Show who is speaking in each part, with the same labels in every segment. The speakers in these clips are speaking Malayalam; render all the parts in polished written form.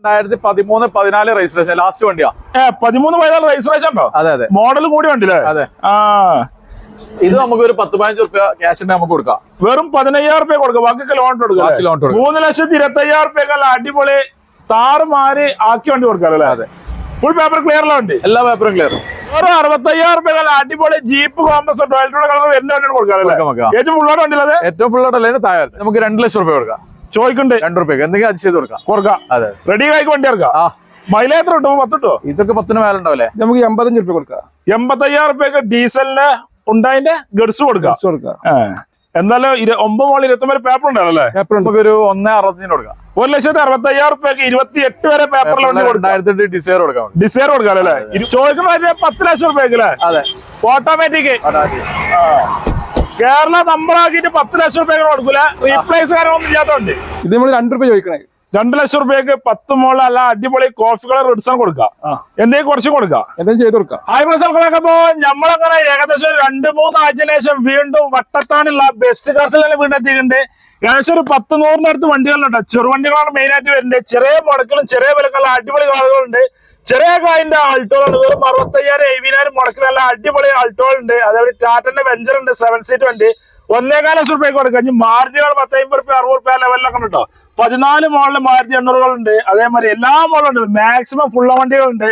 Speaker 1: 2013-14 രജിസ്ട്രേഷൻ ലാസ്റ്റ് വണ്ടിയാ.
Speaker 2: 13-14 രജിസ്ട്രേഷൻ ഉണ്ടോ?
Speaker 1: അതെ അതെ.
Speaker 2: മോഡൽ കൂടി വണ്ടിയില്ലേ?
Speaker 1: അതെ. ഇത് നമുക്ക് ഒരു 10-15 രൂപ ക്യാഷ് നമുക്ക് കൊടുക്കാം.
Speaker 2: വെറും 15,000 രൂപ കൊടുക്കാം, ബാക്കി ലോൺ കൊടുക്കാം. 3,25,000 അടിപൊളി താറുമാറി ആക്കി വണ്ടി കൊടുക്കാം.
Speaker 1: അതെ.
Speaker 2: ഫുൾ പേപ്പർ ക്ലിയർ ഉണ്ട്,
Speaker 1: എല്ലാ പേപ്പറും ക്ലിയർ.
Speaker 2: ഒരു 65,000 അടിപൊളി ജീപ്പ് കോമ്പസ് ടോയ്ലറ്റ് കളർ വരുന്ന വണ്ടി കൊടുക്കാം. ഏറ്റവും ഫുള്ളോട്ട് വണ്ടിയിലത്
Speaker 1: ഏറ്റവും ഫുള്ളോട്ടല്ലേ താഴെ നമുക്ക് 2 ലക്ഷം രൂപ കൊടുക്കാം.
Speaker 2: ചോദിക്കണ്ടേ
Speaker 1: 2 രൂപയ്ക്ക് എന്തെങ്കിലും അത് ചെയ്ത് കൊടുക്കാം. അതെ.
Speaker 2: റെഡി ആയിക്ക് വണ്ടി ഇറക്കാം. മൈലേജ് എത്ര കിട്ടും? 10 കിട്ടോ?
Speaker 1: ഇതൊക്കെ 10 മേലെ ഉണ്ടാവില്ലേ?
Speaker 2: നമുക്ക് 85 രൂപ കൊടുക്കാം. 85,000 രൂപയ്ക്ക് ഡീസലിന് ഉണ്ടായിന്റെ ഗഡ്സ് കൊടുക്കാം. എന്തായാലും 9 മോളിൽ 29 പേപ്പർ ഉണ്ടാവല്ലേ?
Speaker 1: നമുക്ക് ഒരു 1.65 കൊടുക്കാം.
Speaker 2: 1,65,000 രൂപയ്ക്ക് 28 വരെ പേപ്പറിൽ വണ്ടി കൊടുക്കാം.
Speaker 1: ഡിസൈർ കൊടുക്കാം.
Speaker 2: ഡിസൈർ കൊടുക്കാം അല്ലേ? ചോദിക്കുന്ന 10 ലക്ഷം രൂപയ്ക്ക് അല്ലേ?
Speaker 1: അതെ.
Speaker 2: ഓട്ടോമാറ്റിക് കേരള നമ്പറാക്കിട്ട് 10 ലക്ഷം രൂപയ്ക്ക് കൊടുക്കൂല. റീപ്ലേസ് കാര്യങ്ങളൊന്നും ഇല്ലാത്തതുണ്ട്.
Speaker 3: ഇത് നമ്മൾ 2 രൂപ ചോദിക്കണേ.
Speaker 2: 2 ലക്ഷം രൂപയ്ക്ക് 10 മോള് അല്ല അടിപൊളി കോഫി കളർ റിഡ്സൺ കൊടുക്കാം. എന്തെങ്കിലും കുറച്ച് കൊടുക്കാം,
Speaker 3: എന്തെങ്കിലും ചെയ്ത് കൊടുക്കാം.
Speaker 2: ഹൈബ്രിഡ്സൊക്കെ നമ്മളങ്ങനെ ഏകദേശം 2-3 ആഴ്ചയ്ക്ക് ശേഷം വീണ്ടും വട്ടത്താനുള്ള ബെസ്റ്റ് കാർസിലാണ് വീണ്ടും എത്തിയിട്ടുണ്ട്. ഏകദേശം ഒരു 10-100 അടുത്ത് വണ്ടികളുണ്ട്. ചെറുവണ്ടികളാണ് മെയിൻ ആയിട്ട് വരുന്നത്. ചെറിയ മുടക്കിലും ചെറിയ വിലക്കുള്ള അടിപൊളി കാറുകളുണ്ട്. ചെറിയ കായിന്റെ ആൾട്ടോളുണ്ട്. വെറും 65,000-70,000 മുടക്കിൽ നല്ല അടിപൊളി ആൾട്ടോളുണ്ട്. അതേപോലെ ടാറ്റന്റെ വെഞ്ചർ ഉണ്ട്, 7 സീറ്റ് വണ്ടി. 1.25 ലക്ഷം രൂപയ്ക്ക് കൊടുക്കാം. മാർജിനുകൾ 10-50 രൂപ 60 രൂപ ലെവലിലൊക്കെ ഉണ്ട് കേട്ടോ. 14 മോഡല് മാരുതി 800കളുണ്ട്. അതേമാതിരി എല്ലാ മോഡലുണ്ട്. മാക്സിമം ഫുള്ള വണ്ടികളുണ്ട്.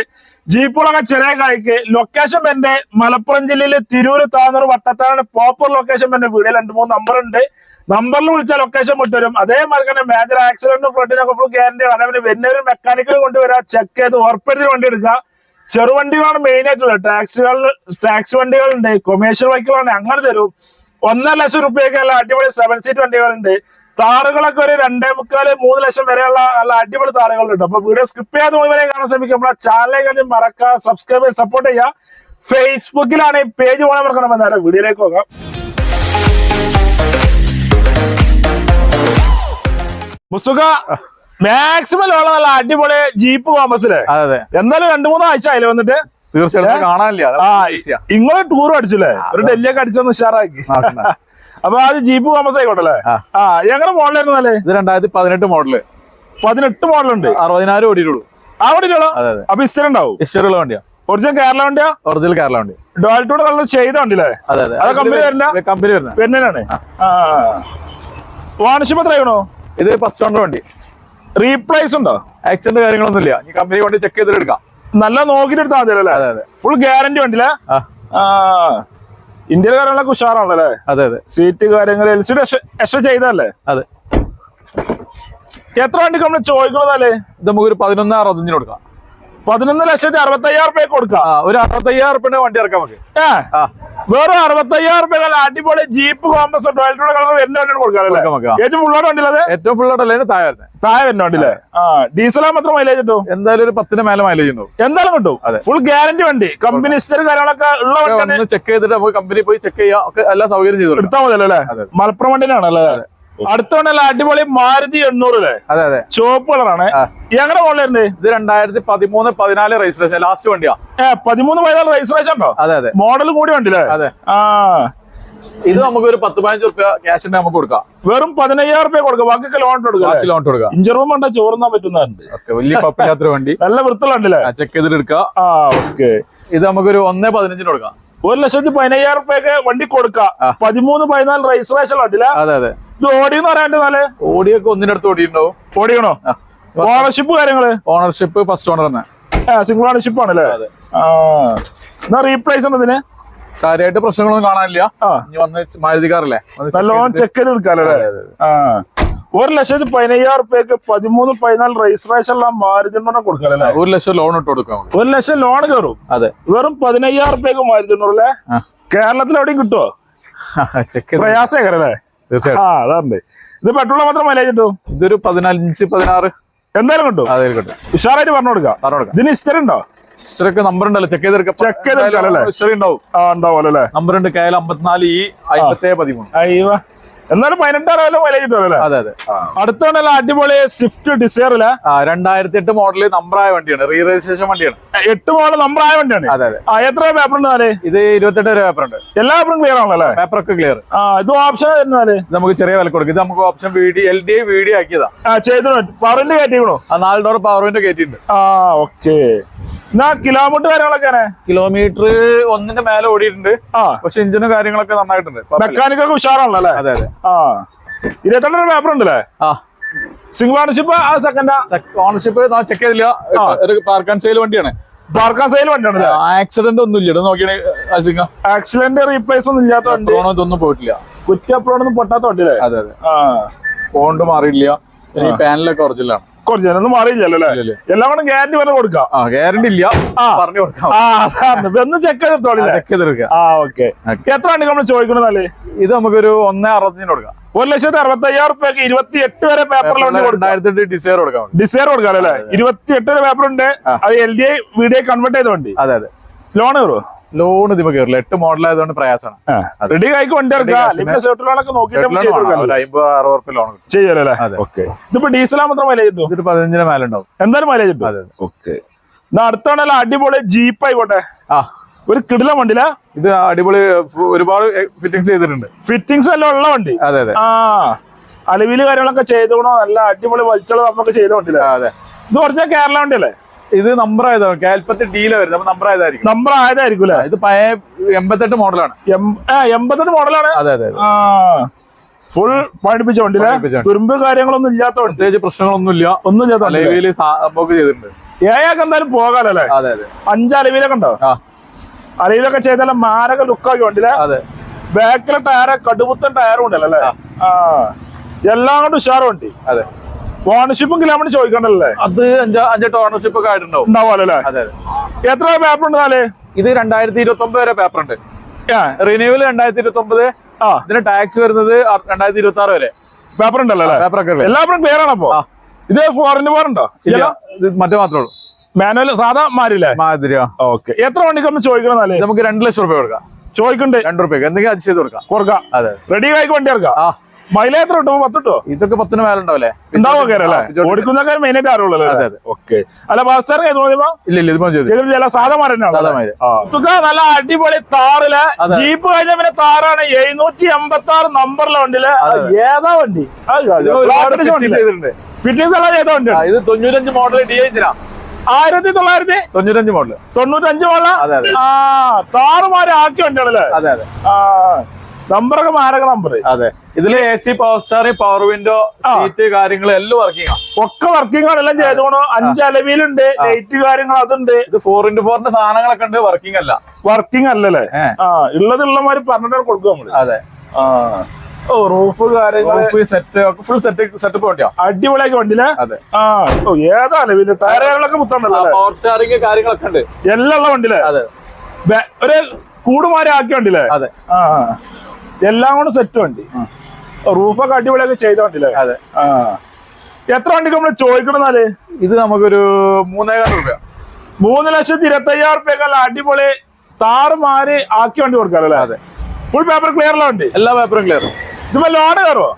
Speaker 2: ജീപ്പുകളൊക്കെ ചെറിയ കായ്ക്ക്. ലൊക്കേഷൻ എന്റെ മലപ്പുറം ജില്ലയിൽ തിരൂര്, താന്നൂർ, വട്ടത്താണ് പ്രോപ്പർ ലൊക്കേഷൻ. എന്റെ വീഡിയോ 2-3 നമ്പർ ഉണ്ട്. നമ്പറിൽ വിളിച്ചാൽ ലൊക്കേഷൻ വിട്ടുവരും. അതേമാതിരി തന്നെ മേജർ ആക്സിഡന്റും ഫ്രണ്ടിനൊക്കെ ഫുൾ ഗ്യാരണ്ടി ആണ്. അതേപോലെ വരുന്നവരും മെക്കാനിക്കൽ കൊണ്ടുവരാം, ചെക്ക് ചെയ്ത് ഉറപ്പെടുത്തി വണ്ടി എടുക്കുക. ചെറുവണ്ടികളാണ് മെയിൻ ആയിട്ടുള്ളത്. ടാക്സി വണ്ടികളുണ്ട്, കൊമേഴ്ഷ്യൽ ബൈക്കുകളാണ് അങ്ങനെ തരും. 1.5 ലക്ഷം രൂപയ്ക്കല്ല അടിപൊളി 7 സീറ്റ് വണ്ടികളുണ്ട്. താറുകളൊക്കെ ഒരു 2.25-3 ലക്ഷം വരെയുള്ള നല്ല അടിപൊളി താറുകളുണ്ട്. അപ്പൊ വീഡിയോ സ്കിപ്പ് ചെയ്യാതെ മുഴുവനെ കാണാൻ ശ്രമിക്കുക. നമ്മുടെ ചാനലിൽ മറക്കുക, സബ്സ്ക്രൈബ് ചെയ്ത് സപ്പോർട്ട് ചെയ്യുക. ഫേസ്ബുക്കിലാണ് ഈ പേജ് പോകാൻ മറക്കണം. നേരെ വീഡിയോയിലേക്ക് പോകാം. മുസുക മാക്സിമം ഉള്ള നല്ല അടിപൊളി ജീപ്പ് കോമ്പസിലെ എന്തായാലും 2-3 ആഴ്ച ആയില്ലേ വന്നിട്ട്?
Speaker 1: തീർച്ചയായിട്ടും കാണാനില്ല.
Speaker 2: ഇങ്ങള് ടൂർ അടിച്ചില്ലേ? ഒരു ഡൽഹിയൊക്കെ അടിച്ചൊന്ന് ഉഷാറാക്കി. അപ്പൊ അത് ജീപ്പ് കോമ്പസ് ആയിക്കോട്ടല്ലേ? ഞങ്ങളുടെ മോഡലായിരുന്നു അല്ലേ?
Speaker 1: ഇത് 2018 മോഡല്.
Speaker 2: 18 മോഡലുണ്ട്.
Speaker 1: 60,000 ഓടിയിട്ടുള്ളൂ.
Speaker 2: ആ ഓടിയിട്ടുള്ളൂ. അപ്പൊ ഹിസ്റ്ററി ഉണ്ടാവും.
Speaker 1: ഹിസ്റ്ററിയുള്ള വണ്ടിയാ.
Speaker 2: ഒറിജിനൽ കേരള വണ്ടിയാ?
Speaker 1: ഒറിജിനൽ കേരള വണ്ടി.
Speaker 2: ഡോൾട്ടോട് കളർ ചെയ്ത വണ്ടിയില്ലേ? അത് കമ്പനി വരുന്ന
Speaker 1: കമ്പനി
Speaker 2: വരുന്നതാണ്. ഓണർഷിപ്പ് എത്ര ആയിക്കണോ?
Speaker 1: ഇത് ഫസ്റ്റ് ഓണർ വണ്ടി.
Speaker 2: റീപ്ലേസ് ഉണ്ടോ?
Speaker 1: ആക്സിഡന്റ് കാര്യങ്ങളൊന്നും ഇല്ല. ഈ കമ്പനി വണ്ടി ചെക്ക് ചെയ്തിട്ട് എടുക്കാം.
Speaker 2: നല്ല നോക്കിട്ട് എടുത്താൽ മതിയല്ലേ? ഫുൾ ഗ്യാരണ്ടി വണ്ടിയില്ലേ? ഇന്ത്യയിലെ കാര്യങ്ങളൊക്കെ ഉഷാറാണല്ലേ?
Speaker 1: അതെ അതെ.
Speaker 2: സീറ്റ് കാര്യങ്ങൾ LCD എക്സ്ട്രാ ചെയ്തല്ലേ?
Speaker 1: അതെ.
Speaker 2: എത്ര വണ്ടിക്ക് നമ്മൾ ചോദിക്കുന്നതല്ലേ?
Speaker 1: ഇത് നമുക്കൊരു 11.65 കൊടുക്കാം.
Speaker 2: 11,65,000 രൂപയ്ക്ക് കൊടുക്കാം.
Speaker 1: ഒരു 65,000 രൂപ വണ്ടി ഇറക്കാം നമുക്ക്.
Speaker 2: വേറെ 65,000 രൂപ അടിപൊളി ജീപ്പ് കോമ്പസ് ടോയ്ലറ്റ് കളർ വരുന്ന വണ്ടി കൊടുക്കാം. ഏറ്റവും ഫുള്ളോട്ട് വണ്ടിയില്ലേ?
Speaker 1: ഏറ്റവും ഫുള്ളോട്ടല്ലേ താഴെ
Speaker 2: വരുന്ന വണ്ടിയില്ലേ? ഡീസലാകുമ്പോൾ എത്ര മൈലേജ് കിട്ടും?
Speaker 1: എന്തായാലും ഒരു 10 മേലെ മൈലേജ് ഉണ്ടാവും.
Speaker 2: എന്തായാലും കിട്ടും. ഫുൾ ഗ്യാരണ്ടി വണ്ടി. കമ്പനി ഹിസ്റ്ററി കാര്യങ്ങളൊക്കെ ഉള്ള വണ്ടി
Speaker 1: ചെക്ക് ചെയ്തിട്ട് നമുക്ക് കമ്പനി പോയി ചെക്ക് ചെയ്യാം. ഒക്കെ എല്ലാ സൗകര്യം ചെയ്തു
Speaker 2: എടുത്താൽ മതിയല്ലോ അല്ലേ? മലപ്പുറം വണ്ടിനാണല്ലേ? അടുത്ത വണ്ടിയല്ല അടിപൊളി മാരുതി 800 അല്ലേ?
Speaker 1: അതെ അതെ.
Speaker 2: ചുവപ്പ് കളറാണ്. ഞങ്ങളുടെ മോഡലുണ്ട്.
Speaker 1: ഇത് 2013-14 രജിസ്ട്രേഷൻ ലാസ്റ്റ് വണ്ടിയാ.
Speaker 2: 13-14 രജിസ്ട്രേഷൻ ഉണ്ടോ?
Speaker 1: അതെ അതെ.
Speaker 2: മോഡൽ കൂടി വണ്ടിയില്ലേ?
Speaker 1: അതെ. ഇത് നമുക്ക് ഒരു 10-15 രൂപ ക്യാഷ് നമുക്ക് കൊടുക്കാം.
Speaker 2: വെറും 15,000 രൂപ കൊടുക്കാം, ബാക്കി ലോൺ കൊടുക്കാം. ഇഞ്ചർ റൂം ഉണ്ടോ? ചോറുന്നാൻ പറ്റുന്നുണ്ട്.
Speaker 1: വലിയ കുഴപ്പമില്ലാത്തൊരു വണ്ടി.
Speaker 2: നല്ല വൃത്തിയുള്ള വണ്ടിയില്ലേ?
Speaker 1: ചെക്ക് ചെയ്തിട്ട് എടുക്കാം. ഇത് നമുക്കൊരു 1.15 കൊടുക്കാം.
Speaker 2: 1,15,000 രൂപയ്ക്ക് വണ്ടി കൊടുക്കാം. 13-14 രജിസ്ട്രേഷൻ വണ്ടിയില്ല?
Speaker 1: അതെ അതെ. ഇത്
Speaker 2: ഓടിയെന്ന് പറയാൻ
Speaker 1: ഓടിയൊക്കെ ഒന്നിനടുത്ത് ഓടിയിട്ടുണ്ടാവും.
Speaker 2: ഓടിക്കണോ? ഓണർഷിപ്പ് കാര്യങ്ങള്?
Speaker 1: ഓണർഷിപ്പ് ഫസ്റ്റ് ഓണർ തന്നെ.
Speaker 2: സിംഗിൾ ഓണർഷിപ്പ് ആണല്ലേ? എന്നാ റീപ്ലേസ് ഉണ്ടതിന്?
Speaker 1: കാര്യമായിട്ട് പ്രശ്നങ്ങളൊന്നും കാണാനില്ല. വന്ന് മാരുതി കാറല്ലേ,
Speaker 2: നല്ലോണം ചെക്ക് ചെയ്ത് എടുക്കാല്ലേ? 1,15,000 രൂപയ്ക്ക് 13-14 രജിസ്ട്രേഷൻ മാരുതി കൊടുക്കാല്ലേ?
Speaker 1: 1 ലക്ഷം ലോൺ ഇട്ട് കൊടുക്കാം.
Speaker 2: 1 ലക്ഷം ലോൺ കയറും.
Speaker 1: അതെ.
Speaker 2: വെറും 15,000 രൂപയ്ക്ക് മാരുതി അല്ലേ? കേരളത്തിൽ എവിടെയും കിട്ടുമോ? പ്രയാസല്ലേ?
Speaker 1: തീർച്ചയായിട്ടും.
Speaker 2: അതാണ്. ഇത് പെട്രോൾ മാത്രം മൈലേജ് കിട്ടും.
Speaker 1: ഇതൊരു 15-16
Speaker 2: എന്തായാലും കിട്ടും. ഉഷാറായിട്ട് പറഞ്ഞു കൊടുക്കാം. ഇതിന് ഹിസ്റ്ററി ഉണ്ടോ?
Speaker 1: ഹിസ്റ്ററിക്ക് നമ്പർ ഉണ്ടല്ലോ, ചെക്ക് ചെയ്തെടുക്കാം.
Speaker 2: ഹിസ്റ്ററി ഉണ്ടാവും.
Speaker 1: നമ്പർ ഉണ്ട് KL 54E 5713.
Speaker 2: എന്നാലും 18,000 മൈലേജ് കിട്ടുമല്ലേ?
Speaker 1: അതെ അതെ.
Speaker 2: അടുത്താണല്ലോ അടിപൊളി സ്വിഫ്റ്റ് ഡിസയറില്
Speaker 1: 2008 മോഡല് നമ്പറായ വണ്ടിയാണ്, റീ രജിസ്ട്രേഷൻ വണ്ടിയാണ്.
Speaker 2: 8 മോഡൽ നമ്പർ ആയ വണ്ടിയാണ്.
Speaker 1: അതെ അതെ.
Speaker 2: എത്ര പേപ്പർ ഉണ്ട്?
Speaker 1: ഇത് 28 വരെ പേപ്പർ ഉണ്ട്.
Speaker 2: എല്ലാ പേപ്പറും ക്ലിയർ ആണല്ലോ?
Speaker 1: പേപ്പറൊക്കെ ക്ലിയർ.
Speaker 2: ഇത് ഓപ്ഷൻ വരുന്നാല്
Speaker 1: നമുക്ക് ചെറിയ വില കൊടുക്കും. ഇത് നമുക്ക് ഓപ്ഷൻ LDI വീഡിയോ ആക്കിയതാ.
Speaker 2: ചെയ്തു പവറിന്റെ കയറ്റിക്കണോ?
Speaker 1: 4 ഡോർ പവർ വിൻഡോ കയറ്റിയിട്ടുണ്ട്.
Speaker 2: ഓക്കെ. എന്നാ കിലോമീറ്റർ കാര്യങ്ങളൊക്കെ?
Speaker 1: കിലോമീറ്റർ 1ന്റെ മേലെ ഓടിയിട്ടുണ്ട്. പക്ഷെ എഞ്ചിനും കാര്യങ്ങളൊക്കെ നന്നായിട്ടുണ്ട്.
Speaker 2: മെക്കാനിക്കൊക്കെ ഉഷാറാണല്ലോ?
Speaker 1: അതെ അതെ.
Speaker 2: 22 പേപ്പർ ഉണ്ടല്ലേ? Single ownership second
Speaker 1: ownership check ചെയ്തില്ല. ഒരു പാർക്ക് ആൻഡ് സെയിൽ വണ്ടിയാണ്.
Speaker 2: പാർക്ക് ആൻഡ് സെയിൽ വണ്ടിയാണ്.
Speaker 1: ആക്സിഡന്റ് ഒന്നും ഇല്ല. നോക്കിയാണ്
Speaker 2: ആക്സിഡന്റ് റീപ്ലേസ് ഒന്നും ഇല്ലാത്ത വണ്ടി.
Speaker 1: ഇതൊന്നും പോയിട്ടില്ല.
Speaker 2: കുറ്റപ്രോണൊന്നും പൊട്ടാത്ത വണ്ടിയില്ലേ?
Speaker 1: അതെ അതെ. ഫോണ്ട് മാറിയില്ല. ഈ പാനലൊക്കെ ഒറിജിനലാണ്.
Speaker 2: ഒന്നും മാറിയില്ലല്ലോ? എല്ലാം കൂടെ ഗ്യാരണ്ടി വരെ കൊടുക്കാം.
Speaker 1: ഗ്യാരണ്ടി ഇല്ല, പറഞ്ഞു കൊടുക്കാം.
Speaker 2: ഒന്ന് ചെക്ക് ചെയ്തിട്ടോളൂ. ഓക്കെ. എത്ര വണ്ടി നമ്മൾ ചോദിക്കണല്ലേ?
Speaker 1: ഇത് നമുക്കൊരു 1.65 കൊടുക്കാം.
Speaker 2: 1,65,000 റുപ്യക്ക് 28 വരെ പേപ്പറിൽ വണ്ടി കൊടുക്കാം.
Speaker 1: 2008 ഡിസയർ കൊടുക്കാം.
Speaker 2: ഡിസയർ കൊടുക്കാം അല്ലേ? 28 വരെ പേപ്പർ ഉണ്ട്. അത് LDI വീഡിയോ കൺവേർട്ട് ചെയ്ത വണ്ടി.
Speaker 1: അതെ അതെ.
Speaker 2: ലോൺ കയറുമോ?
Speaker 1: ലോൺ ഇതിപ്പോ കയറില്ല. 8 മോഡൽ ആയതുകൊണ്ട് പ്രയാസമാണ്.
Speaker 2: റെഡി ആയിക്ക് വണ്ടി ലോണൊക്കെ നോക്കിയിട്ട് ചെയ്യല്ലേ? ഓക്കെ. ഇതിപ്പോ ഡീസലാ മാത്രം മൈലേജ് കിട്ടും?
Speaker 1: 15 മേലെ ഉണ്ടാവും
Speaker 2: എന്തായാലും മൈലേജ് കിട്ടും. ഓക്കെ. അടുത്താണല്ലോ അടിപൊളി ജീപ്പ് ആയിക്കോട്ടെ. ഒരു കിടിലം വണ്ടിയില.
Speaker 1: ഇത് അടിപൊളി ഒരുപാട് ഫിറ്റിംഗ്സ് ചെയ്തിട്ടുണ്ട്.
Speaker 2: ഫിറ്റിംഗ്സ് എല്ലാം ഉള്ള വണ്ടി.
Speaker 1: അതെ അതെ.
Speaker 2: അലവില് കാര്യങ്ങളൊക്കെ ചെയ്തോണോ? നല്ല അടിപൊളി വലിച്ചളവ് നമുക്ക് ചെയ്ത വണ്ടിയില്ല.
Speaker 1: അതെ.
Speaker 2: ഇത് കുറച്ച് കേരള വണ്ടിയല്ലേ?
Speaker 1: ഇത് നമ്പർ ആയതാണ്. കാൽപ്പത്തി ഡീല വരുന്നത് നമ്പർ ആയതായിരിക്കും.
Speaker 2: നമ്പർ ആയതായിരിക്കും അല്ലേ?
Speaker 1: ഇത് പഴയ 88 മോഡലാണ്.
Speaker 2: 88 മോഡലാണ്.
Speaker 1: അതെ അതെ.
Speaker 2: ഫുൾ പഠിപ്പിച്ച വണ്ടിയിലെ തുരുമ്പ് കാര്യങ്ങളൊന്നും ഇല്ലാത്ത വണ്ടി.
Speaker 1: പ്രത്യേകിച്ച് പ്രശ്നങ്ങളൊന്നും ഇല്ല.
Speaker 2: ഒന്നും ചെയ്തിട്ടുണ്ട്.
Speaker 1: ചെയ്തിട്ടുണ്ട്.
Speaker 2: ഏതൊക്കെ എന്തായാലും പോകാലല്ലേ? 5 അലവിലൊക്കെ ഉണ്ടോ? അലവിലൊക്കെ ചെയ്താലും മാരക ലുക്കാക്കി വണ്ടിയിലെ. ബാക്കിലെ ടയറ് കടുപുത്തൻ ടയറും ഉണ്ടല്ലോ അല്ലേ? എല്ലാം കൊണ്ട് ഉഷാറ് വണ്ടി.
Speaker 1: അതെ.
Speaker 2: ഓണർഷിപ്പും കിലോമീറ്റർ ചോദിക്കണ്ടല്ലേ?
Speaker 1: അത് 5 ഓണർഷിപ്പ് ഒക്കെ ആയിട്ടുണ്ടാവും.
Speaker 2: ഉണ്ടാവുമല്ലോ? അതെ. എത്ര പേപ്പർ ഉണ്ട്?
Speaker 1: ഇത് 2029 വരെ പേപ്പർ ഉണ്ട്. റിന്യൂവൽ 2029. ഇതിന് ടാക്സ് വരുന്നത് 2026 വരെ
Speaker 2: പേപ്പർ ഉണ്ടല്ലോ?
Speaker 1: പേപ്പറൊക്കെ
Speaker 2: എല്ലാവരും ക്ലിയർ ആണ്. അപ്പൊ ഇത് ഫോറിന് പോറുണ്ടോ?
Speaker 1: മറ്റേ മാത്രമേ ഉള്ളൂ.
Speaker 2: മാനുവൽ സാധാ മാരില്ലേ?
Speaker 1: മാതിരിയോ?
Speaker 2: ഓക്കെ. എത്ര വണ്ടിക്ക് നമ്മൾ ചോദിക്കണമെന്നാലേ?
Speaker 1: നമുക്ക് 2 ലക്ഷം രൂപ കൊടുക്കാം.
Speaker 2: ചോദിക്കണ്ടേ?
Speaker 1: 2 രൂപയ്ക്ക് എന്തെങ്കിലും അത് ചെയ്ത് കൊടുക്കാം.
Speaker 2: അതെ. റെഡി ആയിക്ക് വണ്ടി ഇറക്കാം. മൈലേജ് എത്ര കിട്ടും? 10 കിട്ടോ?
Speaker 1: ഇതൊക്കെ 10 മേലെ ഉണ്ടാവില്ലേ?
Speaker 2: ഓടിക്കുന്ന മെയിനായിട്ട് അറിയുള്ളൂ. ഓക്കെ. അല്ല ബസ് ഇല്ല സാധാ നല്ല അടിപൊളി താറില് ജീപ്പ് കഴിഞ്ഞ പിന്നെ താറാണ്. 786 നമ്പറിലെ വണ്ടിയില്. ഏതാ വണ്ടി? ഫിറ്റിംഗ്സ് എല്ലാം ചെയ്ത വണ്ടി.
Speaker 1: ഇത് 95 മോഡൽ DI എഞ്ചിനാ.
Speaker 2: 1995
Speaker 1: മോഡല്.
Speaker 2: 95 മോഡല്. താറുമാരെ ആക്കി വണ്ടിയാണല്ലേ?
Speaker 1: അതെ അതെ.
Speaker 2: നമ്പറൊക്കെ മാരക നമ്പർ.
Speaker 1: അതെ. ഇതില് AC power star, power window, seat കാര്യങ്ങൾ എല്ലാം വർക്കിംഗ് ആണ്.
Speaker 2: ഒക്കെ വർക്കിംഗ് ആണ്. എല്ലാം ചെയ്തോണോ? 5 അലവിലുണ്ട്. ലൈറ്റ് കാര്യങ്ങൾ അതുണ്ട്.
Speaker 1: ഇത് 4x4 സാധനങ്ങളൊക്കെ ഉണ്ട്. വർക്കിംഗ് അല്ല.
Speaker 2: വർക്കിംഗ് അല്ലല്ലേ? ഉള്ളമാര് പറഞ്ഞിട്ട് കൊടുക്കും നമ്മള്.
Speaker 1: അതെ.
Speaker 2: റൂഫ് കാര്യങ്ങൾ
Speaker 1: ഫുൾ സെറ്റപ്പ് വണ്ടിയാ.
Speaker 2: അടിപൊളിയാക്കി വണ്ടിയിലെ.
Speaker 1: അതെ.
Speaker 2: ഏതാ അലവില് ടയറുകളൊക്കെ മുത്തണ്ടല്ലോ?
Speaker 1: പവർ സ്റ്റാറിംഗ് കാര്യങ്ങളൊക്കെ ഉണ്ട്.
Speaker 2: എല്ലാം ഉള്ള വണ്ടിയിലെ.
Speaker 1: അതെ.
Speaker 2: ഒരു കൂടുമാരി ആക്കി വണ്ടിയില്ലേ?
Speaker 1: അതെ.
Speaker 2: എല്ലാം കൊണ്ട് സെറ്റ് വണ്ടി. റൂഫൊക്കെ അടിപൊളിയൊക്കെ ചെയ്ത വണ്ടിയില്ലേ?
Speaker 1: അതെ.
Speaker 2: എത്ര വണ്ടിക്ക് നമ്മള് ചോദിക്കണമെന്നാല്?
Speaker 1: ഇത് നമുക്കൊരു 3,000 രൂപ.
Speaker 2: 3,25,000 റുപ്യക്കല്ല അടിപൊളി താറുമാര് ആക്കി വണ്ടി കൊടുക്കാറല്ലേ?
Speaker 1: അതെ.
Speaker 2: ഫുൾ പേപ്പർ ക്ലിയർ ഉള്ള വണ്ടി.
Speaker 1: എല്ലാ പേപ്പറും ക്ലിയർ.
Speaker 2: ഇതിപ്പോ ലോൺ കയറുമോ?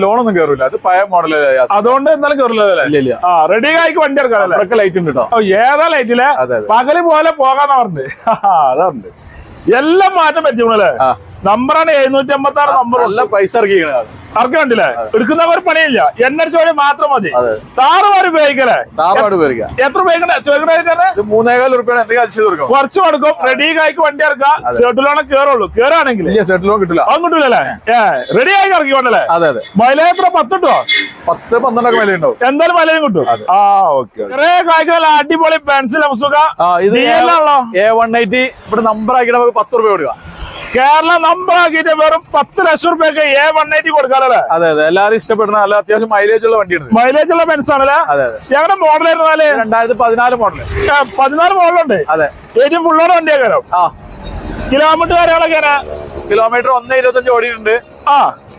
Speaker 1: ലോണൊന്നും കയറില്ല. അത് പഴയ മോഡൽ.
Speaker 2: അതുകൊണ്ട് എന്തായാലും കയറില്ല. റെഡി ആയിക്ക് വണ്ടി ഇറക്കാറല്ലേ?
Speaker 1: ലൈറ്റ് ഉണ്ട് കേട്ടോ.
Speaker 2: ഏതാ ലൈറ്റില്? പകല് പോലെ പോകാന്നാ പറഞ്ഞത്. അതുണ്ട്. എല്ലാം മാറ്റം പറ്റില്ലേ? നമ്പറാണ് 786 നമ്പർ.
Speaker 1: നല്ല പൈസ
Speaker 2: ഇറക്കി വണ്ടില്ലേ? എടുക്കുന്ന ഒരു പണിയില്ല. എണ്ണടിച്ച വഴി മാത്രം മതി. താറുമാര് ഉപയോഗിക്കലേ? എത്ര ഉപയോഗിക്കണേ ചോദിക്കണേ?
Speaker 1: 3,000 രൂപ. എന്തെങ്കിലും
Speaker 2: കുറച്ച് കൊടുക്കും. റെഡി ആയിക്ക് വണ്ടി ഇറക്കാം. സെറ്റിലോണെ കേറുള്ളൂ. കേറാണെങ്കിൽ
Speaker 1: സെറ്റിലോ കിട്ടില്ല.
Speaker 2: അതും കിട്ടൂലേ? റെഡി ആയിക്ക് ഇറക്കിക്കൊണ്ടല്ലേ? മൈലേജ് എത്ര? 10 കിട്ടോ?
Speaker 1: 10-12 മൈലേജ് ഉണ്ടാവും.
Speaker 2: എന്തായാലും മൈലേജ് കിട്ടും. ചെറിയ കായ്ക്കല്ല അടിപൊളി പെൻസിൽ
Speaker 1: ആണല്ലോ. A180 ഇവിടെ നമ്പർ ആക്കിയിട്ട് നമുക്ക് 10 രൂപ കൊടുക്കാം.
Speaker 2: കേരള നമ്പർ ആക്കിയിട്ട് വെറും 10 ലക്ഷം റുപ്യക്ക് A180 കൊടുക്കാറല്ലേ?
Speaker 1: അതെ അതെ. എല്ലാരും ഇഷ്ടപ്പെടുന്ന നല്ല അത്യാവശ്യം മൈലേജ് ഉള്ള വണ്ടിയാണ്.
Speaker 2: മൈലേജ് ഉള്ള ബെൻസ് ആണല്ലേ? ഞങ്ങളുടെ മോഡൽ ആയിരുന്നാല്
Speaker 1: 2014 മോഡല്.
Speaker 2: 14 മോഡലുണ്ട്.
Speaker 1: അതെ.
Speaker 2: ഏറ്റവും ഫുള്ളോടെ വണ്ടിയാക്കാരോ? കിലോമീറ്റർ കാര്യങ്ങളൊക്കെ
Speaker 1: കിലോമീറ്റർ 1.25 ഓടിയിട്ടുണ്ട്.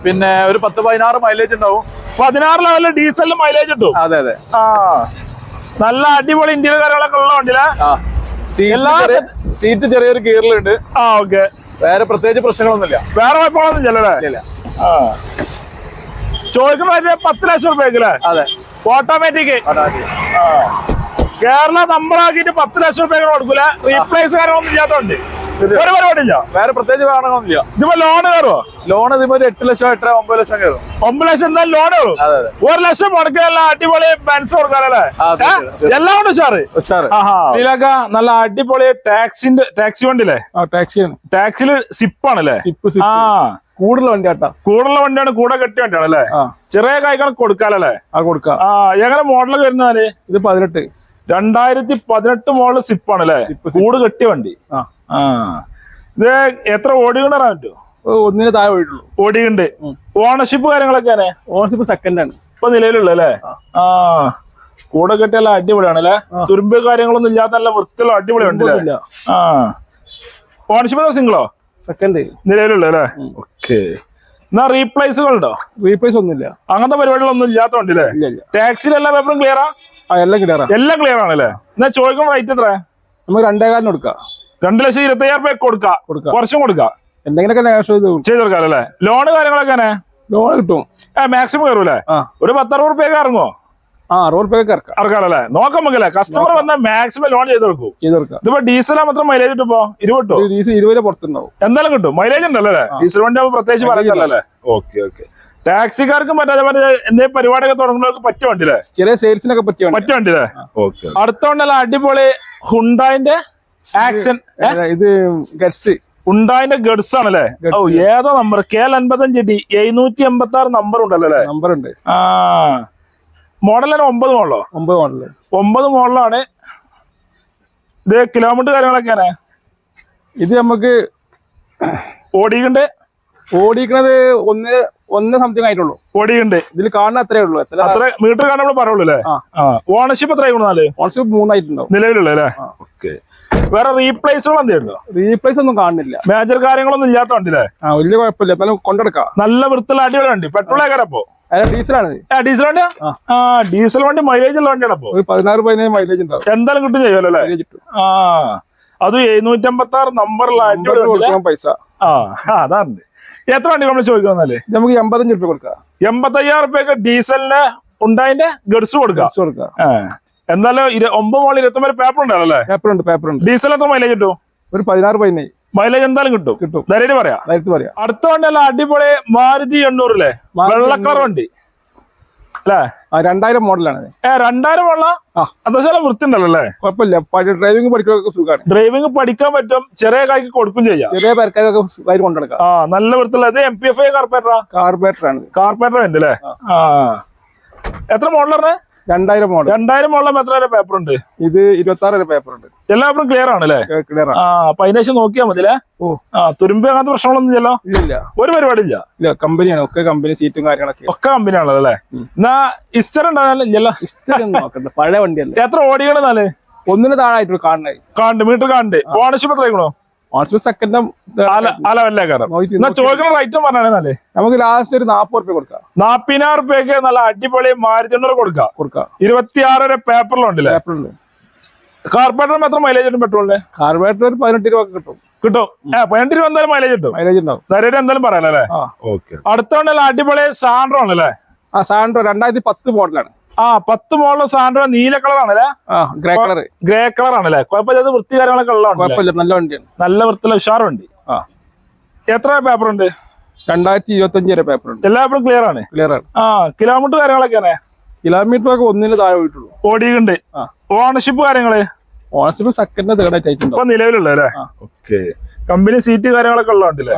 Speaker 1: പിന്നെ ഒരു 10-16 മൈലേജ് ഉണ്ടാവും.
Speaker 2: 16 ലെവലിൽ ഡീസലിന് മൈലേജ് കിട്ടും.
Speaker 1: അതെ അതെ.
Speaker 2: നല്ല അടിപൊളി ഇന്ത്യൻ കാര്യങ്ങളൊക്കെ ഉള്ള വണ്ടിയിലെ.
Speaker 1: സീറ്റ് ചെറിയൊരു ഗിയറിലുണ്ട്.
Speaker 2: ഓക്കെ.
Speaker 1: വേറെ പ്രത്യേകിച്ച് പ്രശ്നങ്ങളൊന്നുമില്ല.
Speaker 2: വേറെ കുഴപ്പങ്ങളൊന്നും ഇല്ലല്ലേ? ചോദിക്കുന്ന 10 ലക്ഷം റുപ്യക്കല്ലേ?
Speaker 1: അതെ,
Speaker 2: ഓട്ടോമാറ്റിക് കേരള നമ്പറാക്കിയിട്ട് 10 ലക്ഷം റുപ്യ കൊടുക്കൂല. റീപ്ലേസ് കാര്യങ്ങളൊന്നും ഇല്ലാത്തോണ്ട് ഒരു പരിപാടിയില്ല.
Speaker 1: വേറെ പ്രത്യേകിച്ച് കാരണങ്ങളൊന്നുമില്ല.
Speaker 2: ഇതിപ്പോ ലോൺ കയറുമോ?
Speaker 1: ലോൺ ഇതിപ്പോ 8 ലക്ഷം 9 ലക്ഷം കയറും.
Speaker 2: 9 ലക്ഷം എന്തായാലും ലോൺ കയറും. 1 ലക്ഷം മുടക്കാനുള്ള അടിപൊളി ബെൻസ് കൊടുക്കാനല്ലേ? എല്ലാം കൊണ്ട് ഇതിലൊക്കെ നല്ല അടിപൊളി ടാക്സി വണ്ടിയില്ലേ? ടാക്സിയില് സിപ്പാണല്ലേ?
Speaker 3: കൂടുതൽ വണ്ടിയാട്ടാ,
Speaker 2: കൂടുതലുള്ള വണ്ടിയാണ്, കൂടെ കെട്ടിയ വണ്ടിയാണ് അല്ലേ? ചെറിയ കായ്കൾ കൊടുക്കാലല്ലേ?
Speaker 3: കൊടുക്കാം.
Speaker 2: എങ്ങനെ മോഡൽ വരുന്നാല്?
Speaker 3: ഇത്
Speaker 2: 2018 മോഡൽ സിപ്പാണ് അല്ലേ? കൂട് കെട്ടിയ വണ്ടി. ഇത് എത്ര ഓടികൊണ്ട് ഇറങ്ങാൻ പറ്റുമോ?
Speaker 3: 1 താഴെ പോയിട്ടുള്ളൂ.
Speaker 2: ഓടിയുണ്ട്. ഓണർഷിപ്പ് കാര്യങ്ങളൊക്കെ?
Speaker 3: ഓണർഷിപ്പ് സെക്കൻഡ് ആണ്
Speaker 2: ഇപ്പൊ നിലവിലുള്ള അല്ലേ? കൂടെ കെട്ടിയല്ല അടിപൊളിയാണ് അല്ലേ? തുരുമ്പ് കാര്യങ്ങളൊന്നും ഇല്ലാത്ത നല്ല വൃത്തിയുള്ള അടിപൊളി വണ്ടി. ഓണർഷിപ്പ് സിംഗിളോ?
Speaker 3: സെക്കൻഡ്
Speaker 2: നിലവിലുള്ള അല്ലേ? ഓക്കെ. എന്നാ റീപ്ലേസുകൾ ഉണ്ടോ?
Speaker 3: റീപ്ലേസ് ഒന്നുമില്ല,
Speaker 2: അങ്ങനത്തെ പരിപാടികളൊന്നും ഇല്ലാത്ത വണ്ടി അല്ലേ? ടാക്സിയിൽ എല്ലാ പേപ്പറും ക്ലിയറാ? എല്ലാം ക്ലിയർ ആണല്ലേ? എന്നാ ചോദിക്കുന്ന റേറ്റ് എത്ര?
Speaker 3: നമുക്ക് 2.25 കൊടുക്കാം.
Speaker 2: 2,25,000 കൊടുക്കാം. കുറച്ചും കൊടുക്കാം,
Speaker 3: എന്തെങ്കിലുമൊക്കെ
Speaker 2: ചെയ്ത് കൊടുക്കാം അല്ലേ? ലോണ് കാര്യങ്ങളൊക്കെ
Speaker 3: ലോൺ കിട്ടും.
Speaker 2: മാക്സിമം കയറൂലേ? ഒരു 10-60 റുപ്യക്ക് ഇറങ്ങുമോ?
Speaker 3: 60 റുപ്യക്ക്
Speaker 2: ഇറക്കാമല്ലേ? നോക്കാൻ നമുക്കല്ലേ? കസ്റ്റമർ വന്നാൽ മാക്സിമം ലോൺ ചെയ്ത് കൊടുക്കും. ഇതിപ്പോ ഡീസലാ മാത്രം മൈലേജ് കിട്ടുമ്പോ
Speaker 3: 20 പുറത്തുണ്ടാവും.
Speaker 2: എന്തായാലും കിട്ടും, മൈലേജ് ഉണ്ടല്ലേ? ഡീസൽ വണ്ടി ആവുമ്പോൾ പ്രത്യേകിച്ച് പറയുന്നല്ലേ? Okay okay. ടാക്സിക്കാർക്കും മറ്റേ എന്തെങ്കിലും പരിപാടിയൊക്കെ തുടങ്ങുന്നവർക്ക് പറ്റിയ വണ്ടിയില്ലേ?
Speaker 3: ചെറിയ സെയിൽസിനൊക്കെ പറ്റിയ
Speaker 2: വണ്ടിയില്ലേ? ഓക്കെ. അടുത്തോണ്ടല്ല അടിപൊളി ഹുണ്ടായിന്റെ ആക്ഷൻ,
Speaker 3: ഇത് ഗഡ്സ്,
Speaker 2: ഹുണ്ടായിന്റെ ഗഡ്സ് ആണല്ലേ? ഏതോ നമ്പർ KL55D 786 നമ്പർ ഉണ്ടല്ലോ അല്ലേ?
Speaker 3: നമ്പർ ഉണ്ട്.
Speaker 2: മോഡലാണ് 9 മോഡലോ? 9 മോഡലാണ്. ഇത് കിലോമീറ്റർ കാര്യങ്ങളൊക്കെയാണ്?
Speaker 3: ഇത് നമുക്ക്
Speaker 2: ഓടിക്കണ്ട്
Speaker 3: ഓടിക്കണത് 1 സംതിങ് ആയിട്ടുള്ളൂ.
Speaker 2: ഓടിക്കണ്ട് ഇതിൽ
Speaker 3: കാണുന്ന അത്രേ ഉള്ളൂ.
Speaker 2: അത്ര മീറ്റർ കാണാൻ പറയുള്ളൂ അല്ലേ? ഓണർഷിപ്പ് എത്ര?
Speaker 3: ഓണർഷിപ്പ് 3 ആയിട്ടുണ്ടാവും
Speaker 2: നിലവിലുള്ള അല്ലേ? ഓക്കെ. വേറെ റീപ്ലേസുകൾ എന്തെയുണ്ടോ?
Speaker 3: റീപ്ലേസ് ഒന്നും കാണുന്നില്ല,
Speaker 2: മേജർ കാര്യങ്ങളൊന്നും ഇല്ലാത്ത വണ്ടിയില്ലേ?
Speaker 3: വലിയ കുഴപ്പമില്ല, എന്നാലും കൊണ്ടെടുക്കാം.
Speaker 2: നല്ല വൃത്തിയുള്ള അടിപൊളി വണ്ടി. പെട്രോൾ ഏക്കാരപ്പോ?
Speaker 3: ഡീസലാണ്.
Speaker 2: ഡീസൽ വണ്ടിയാ? ഡീസൽ വണ്ടി മൈലേജ് ഉള്ള വണ്ടിയാണ്. അപ്പൊ
Speaker 3: 16-17 മൈലേജ് ഉണ്ടാവും.
Speaker 2: എന്തായാലും കിട്ടും ചെയ്യുമല്ലോ അല്ലേ? അത് 786 നമ്പറുള്ള
Speaker 3: പൈസ.
Speaker 2: അതാണ്. എത്ര വണ്ടി നമ്മൾ ചോദിക്കുന്നാല്?
Speaker 3: നമുക്ക് 85 റുപ്യ കൊടുക്കാം.
Speaker 2: 85,000 റുപ്യക്ക് ഡീസലിന് ഉണ്ടായിന്റെ ഗഡ്സ് കൊടുക്കാം. എന്തായാലും 9 മോളിൽ 29 പേപ്പർ ഉണ്ടല്ലോ?
Speaker 3: പേപ്പർ ഉണ്ട്.
Speaker 2: ഡീസൽ എത്ര മൈലേജ് കിട്ടും?
Speaker 3: ഒരു 16-17
Speaker 2: മൈലേജ് എന്തായാലും കിട്ടും. ധൈര്യം പറയാം. അടുത്ത വണ്ടിയല്ല അടിപൊളി മാരുതി 800 വെള്ളക്കാർ വണ്ടി അല്ലേ?
Speaker 3: 2000 മോഡലാണ്.
Speaker 2: 2000 മോഡലാ? അത്യാവശ്യം വൃത്തി ഉണ്ടല്ലോ അല്ലേ?
Speaker 3: കുഴപ്പമില്ല, ഡ്രൈവിംഗ് പഠിക്കാൻ സുഖമാണ്.
Speaker 2: ഡ്രൈവിംഗ് പഠിക്കാൻ പറ്റും, ചെറിയ കായ്ക്ക് കൊടുക്കും ചെയ്യാം,
Speaker 3: ചെറിയ പേർക്കൊക്കെ കൊണ്ടെടുക്കാം.
Speaker 2: നല്ല വൃത്തിയുള്ള MPFI കാർപ്പറേറ്റർ ആണ്. കാർപ്പറേറ്റർ ഉണ്ട് അല്ലേ? എത്ര മോഡലാണ്?
Speaker 3: 2000 മോഡൽ.
Speaker 2: 2000 മോഡലും എത്ര വരെ പേപ്പർ ഉണ്ട്?
Speaker 3: ഇത് 26 വരെ പേപ്പർ ഉണ്ട്.
Speaker 2: എല്ലാ പേപ്പറും ക്ലിയർ ആണല്ലേ?
Speaker 3: ക്ലിയർ ആണ്.
Speaker 2: അപ്പൊ അതിനേശം നോക്കിയാൽ മതില്ലേ? തുരുമ്പ് അങ്ങനത്തെ പ്രശ്നങ്ങളൊന്നും ഇല്ലല്ലോ?
Speaker 3: ഇല്ല,
Speaker 2: ഒരു പരിപാടി ഇല്ല.
Speaker 3: കമ്പനിയാണ്, ഒക്കെ കമ്പനി സീറ്റും കാര്യങ്ങളൊക്കെ
Speaker 2: ഒക്കെ കമ്പനിയാണല്ലോ അല്ലേ? എന്നാ ഹിസ്റ്റർ ഉണ്ടാകാനല്ലോ?
Speaker 3: ഹിസ്റ്റർ നോക്കണ്ട, പഴയ വണ്ടിയല്ലേ.
Speaker 2: എത്ര ഓടിക്കണെന്നാല്?
Speaker 3: 1 താഴായിട്ട് കാണുന്നുണ്ട്.
Speaker 2: മീറ്റർ കാണുന്നുണ്ട്. ഓണർഷിപ്പ് എത്രയാണോ?
Speaker 3: സെക്കൻഡ്
Speaker 2: ചോദിക്കുന്ന റൈറ്റും പറഞ്ഞാലേ
Speaker 3: നമുക്ക് ലാസ്റ്റ് ഒരു 40 റുപ്യ കൊടുക്കാം.
Speaker 2: 40,000 റുപ്യക്ക് നല്ല അടിപൊളി മാരുതി 800 കൊടുക്കാം. 26 വരെ പേപ്പറിലുണ്ടല്ലേ? കാർബറേറ്റർ എത്ര മൈലേജ് ഉണ്ട് പെട്രോളിന്?
Speaker 3: കാർബറേറ്റർ ഒരു 18 രൂപ കിട്ടും.
Speaker 2: 18 രൂപ എന്തായാലും മൈലേജ് കിട്ടും. ധൈര്യം എന്തായാലും പറയാലേ? അടുത്തോണ്ടല്ല അടിപൊളി സാൻഡ്രോ ആണല്ലേ?
Speaker 3: സാൻഡ്രോ 2010 മോഡലാണ്.
Speaker 2: 10 മോഡൽ സാൻഡ്രോ നീല കളർ ആണല്ലേ? ഗ്രേ കളർ ആണല്ലേ? കുഴപ്പമില്ല, വൃത്തി കാര്യങ്ങളൊക്കെ ഉള്ളതാണ്.
Speaker 3: നല്ല വണ്ടിയാണ്,
Speaker 2: നല്ല വൃത്തിയുള്ള ഉഷാർ വണ്ടി. എത്ര പേപ്പർ ഉണ്ട്?
Speaker 3: 2025 വരെ പേപ്പർ ഉണ്ട്.
Speaker 2: എല്ലാ പേപ്പറും ക്ലിയർ ആണ്. കിലോമീറ്റർ കാര്യങ്ങളൊക്കെയാണ്?
Speaker 3: കിലോമീറ്റർ ഒക്കെ 1 താഴെ പോയിട്ടുള്ളൂ.
Speaker 2: ഓടിയുണ്ട്. ഓണർഷിപ്പ് കാര്യങ്ങള്?
Speaker 3: ഓണർഷിപ്പ് സെക്കൻഡ് തേർഡ് ആയിട്ടുണ്ട്
Speaker 2: നിലവിലുള്ള അല്ലേ? ഓക്കെ. കമ്പനി സീറ്റ് കാര്യങ്ങളൊക്കെ ഉള്ളതുണ്ടല്ലേ?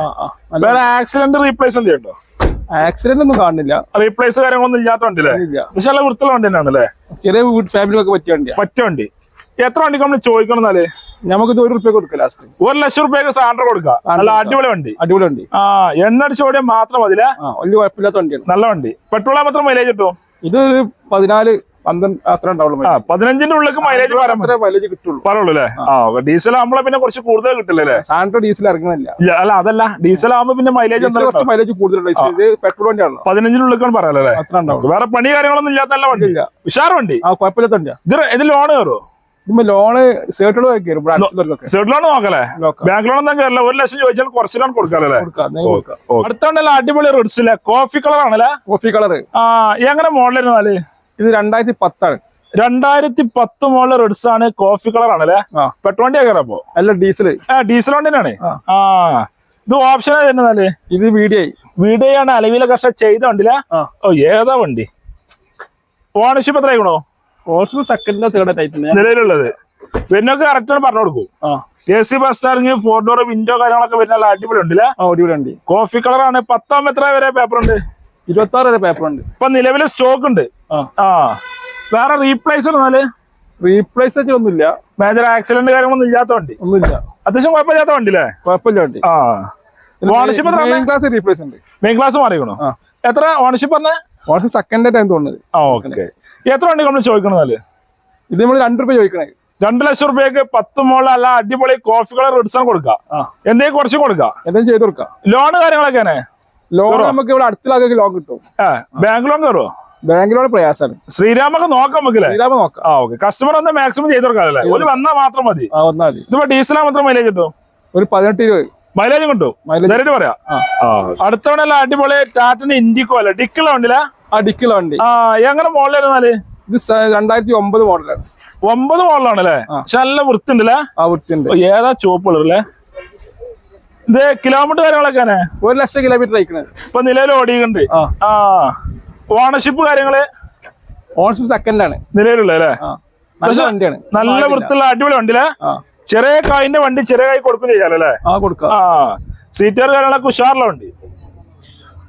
Speaker 2: വേറെ ആക്സിഡന്റ് റീപ്ലേസ് ചെയ്യണ്ടോ?
Speaker 3: ആക്സിഡന്റ് ഒന്നും കാണുന്നില്ല,
Speaker 2: റീപ്ലേസ് കാര്യങ്ങളൊന്നും ഇല്ലാത്ത വണ്ടിയില്ലേ? പക്ഷെ നല്ല വൃത്തിയുള്ള വണ്ടി തന്നെയാണല്ലേ?
Speaker 3: ചെറിയ ഫാമിലി ഒക്കെ പറ്റിയ
Speaker 2: വണ്ടി. എത്ര വണ്ടിക്ക് നമ്മൾ ചോദിക്കണം എന്നാല്?
Speaker 3: നമുക്ക് 1 റുപ്യ കൊടുക്കാം. ലാസ്റ്റ്
Speaker 2: 1 ലക്ഷം റുപ്യക്ക് സാൻഡ്രോ കൊടുക്കാം. നല്ല അടിപൊളി വണ്ടി. എണ്ണ അടിച്ച് ഓടിയാൽ മാത്രം മതില്ലേ?
Speaker 3: വലിയ കുഴപ്പമില്ലാത്ത വണ്ടിയാണ്,
Speaker 2: നല്ല വണ്ടി. പെട്രോൾ മാത്രം മൈലേജ് കിട്ടും?
Speaker 3: ഇതൊരു 14-15 അത്ര ഉണ്ടാവുള്ളൂ.
Speaker 2: 15ന്റെ ഉള്ളിൽ മൈലേജ്
Speaker 3: മൈലേജ് കിട്ടുള്ളൂ
Speaker 2: അല്ലേ? ഡീസൽ ആകുമ്പോൾ പിന്നെ കുറച്ച് കൂടുതൽ കിട്ടില്ലേ?
Speaker 3: സാൻഡ്രോ ഡീസൽ ഇറങ്ങുന്നില്ല.
Speaker 2: അല്ല, അതല്ല, ഡീസൽ ആകുമ്പോൾ പിന്നെ മൈലേജ്
Speaker 3: മൈലേജ് കൂടുതലുണ്ട്. ഇത് പെട്രോൾ വണ്ടിയാണല്ലോ,
Speaker 2: 15ന്റെ ഉള്ളിൽ പറയാലേ? വേറെ പണി കാര്യങ്ങളൊന്നും ഇല്ലാത്ത നല്ല വണ്ടി, ഉഷാർ വണ്ടി.
Speaker 3: കുഴപ്പമില്ലാത്ത വണ്ടിയാ.
Speaker 2: ഇത് ലോൺ കയറുമോ?
Speaker 3: ഇപ്പൊ ലോണ് സേർട്ടുകൾ കയറും ഇവിടെ അടുത്തുള്ളവർക്കൊക്കെ.
Speaker 2: സെഡ് ലോൺ നോക്കല്ലേ?
Speaker 3: നോക്കാം.
Speaker 2: ബാങ്ക് ലോൺ ഒന്നും കയറില്ല. 1 ലക്ഷം ചോദിച്ചാൽ കുറച്ച് ലോൺ കൊടുക്കാല്ലേ? അടുത്തോണ്ടല്ലോ അടിപൊളി റിഡ്സിലെ കോഫി കളർ ആണല്ലേ?
Speaker 3: Coffee colour.
Speaker 2: എങ്ങനെ മോഡലായിരുന്നാല്?
Speaker 3: ഇത് 2010
Speaker 2: 2010 മോഡൽ റിഡ്സ് ആണ്. കോഫി കളർ ആണല്ലേ? പെട്രോൾ വണ്ടി കയറപ്പോ?
Speaker 3: അല്ല, ഡീസൽ.
Speaker 2: ഡീസൽ വണ്ടി തന്നെയാണ്. ഇത് ഓപ്ഷൻ തരുന്നല്ലേ?
Speaker 3: ഇത്
Speaker 2: വീഡിയോ ആണ്. അലവിലെ കർഷക ചെയ്ത വണ്ടിയില. ഏതാ വണ്ടി? ഓണർഷിപ്പ് എത്ര ആയിക്കണോ?
Speaker 3: സെക്കൻഡോ തേർഡോ ടൈപ്പ്
Speaker 2: നിലവിലുള്ളത്. പിന്നെ കറക്റ്റ് ആണ് പറഞ്ഞു കൊടുക്കും. AC bus steering 4 door window കാര്യങ്ങളൊക്കെ വരുന്ന അടിപൊളി ഉണ്ടല്ലേ?
Speaker 3: അടിപൊളി. കോഫി
Speaker 2: കളർ ആണ്. 10 എത്ര വരെ പേപ്പർ ഉണ്ട്?
Speaker 3: 26 വരെ പേപ്പർ ഉണ്ട്.
Speaker 2: ഇപ്പൊ നിലവില് സ്റ്റോക്ക് ഉണ്ട്. വേറെ റീപ്ലേസ്
Speaker 3: റീപ്ലേസ് ഒന്നുമില്ല.
Speaker 2: മേജർ ആക്സിഡന്റ് കാര്യങ്ങളൊന്നും ഇല്ലാത്ത വണ്ടി.
Speaker 3: ഒന്നുമില്ല.
Speaker 2: അത്യാവശ്യം കുഴപ്പമില്ലാത്ത വണ്ടി അല്ലേ?
Speaker 3: കുഴപ്പമില്ല വണ്ടി.
Speaker 2: ഓണർഷിപ്പ്
Speaker 3: മെയിൻ ക്ലാസ് റീപ്ലേസ് ഉണ്ട്.
Speaker 2: മെയിൻ ക്ലാസ് മാറിക്കണോ? എത്ര ഓണർഷിപ്പ് പറഞ്ഞ?
Speaker 3: ഓണർഷിപ്പ് സെക്കൻഡ് ടൈം തോന്നുന്നത്.
Speaker 2: ഓക്കെ. എത്ര വണ്ടി നമ്മൾ ചോദിക്കണല്ലേ?
Speaker 3: ഇത് നമ്മൾ 2 രൂപ ചോദിക്കണേ.
Speaker 2: 2 ലക്ഷം രൂപയ്ക്ക് 10 മോളിൽ അല്ല അടിപൊളി കോഫി കളർ റിഡ്സ് കൊടുക്കാം. എന്തെങ്കിലും കുറച്ച് കൊടുക്കാം.
Speaker 3: എന്തെങ്കിലും ചെയ്ത് കൊടുക്കാം.
Speaker 2: ലോണ് കാര്യങ്ങളൊക്കെയാണ്.
Speaker 3: ലോൺ നമുക്ക് ഇവിടെ അടുത്തുള്ള ലോൺ കിട്ടും.
Speaker 2: ബാങ്ക് ലോൺ കയറുമോ?
Speaker 3: ബാങ്ക് ലോൺ പ്രയാസമാണ്.
Speaker 2: ശ്രീരാമൊക്കെ നോക്കാം നമുക്കല്ലേ?
Speaker 3: ശ്രീരാമ നോക്കാം.
Speaker 2: ഓക്കെ. കസ്റ്റമർ ഒന്ന് മാക്സിമം ചെയ്ത് കൊടുക്കാല്ലേ? ഒരു വന്നാൽ മാത്രം മതി.
Speaker 3: വന്നാൽ മതി.
Speaker 2: ഇതിപ്പോ ഡീസലാ മാത്രം മൈലേജ് കിട്ടും?
Speaker 3: ഒരു 18-20
Speaker 2: മൈലേജും കിട്ടും. ധൈര്യമായിട്ട് പറയാം. അടുത്തവണല്ല അടിപൊളി ടാറ്റന് ഇൻഡിക്കോ അല്ലേ? ഡിക്കുള്ള വണ്ടിയില്ല?
Speaker 3: ഡിക്കുള്ള വണ്ടി.
Speaker 2: എങ്ങനെ മോഡലായിരുന്നാല്?
Speaker 3: ഇത് 2009 മോഡലാണ്.
Speaker 2: 9 മോഡലാണല്ലേ? പക്ഷെ നല്ല വൃത്തിണ്ടല്ലേ?
Speaker 3: വൃത്തിയുണ്ട്.
Speaker 2: ഏതാ ചുവപ്പ് കളറല്ലേ? ഇത് കിലോമീറ്റർ കാര്യങ്ങളൊക്കെ
Speaker 3: 1 ലക്ഷം കിലോമീറ്റർ അയക്കണത്.
Speaker 2: ഇപ്പൊ നിലവിൽ ഓടിയുണ്ട്. ഓണർഷിപ്പ് കാര്യങ്ങള്?
Speaker 3: ഓണർഷിപ്പ് സെക്കൻഡാണ്
Speaker 2: നിലവിലുള്ളല്ലേ?
Speaker 3: നല്ല വണ്ടിയാണ്.
Speaker 2: നല്ല വൃത്തിയുള്ള അടിപൊളി വണ്ടിയില്ലേ? ചെറിയ കായിന്റെ വണ്ടി ചെറിയ കായ് കൊടുക്കും ചെയ്യാലല്ലേ?
Speaker 3: കൊടുക്കാം.
Speaker 2: സീറ്റർ കാര്യങ്ങളൊക്കെ ഉഷാറുള്ള വണ്ടി.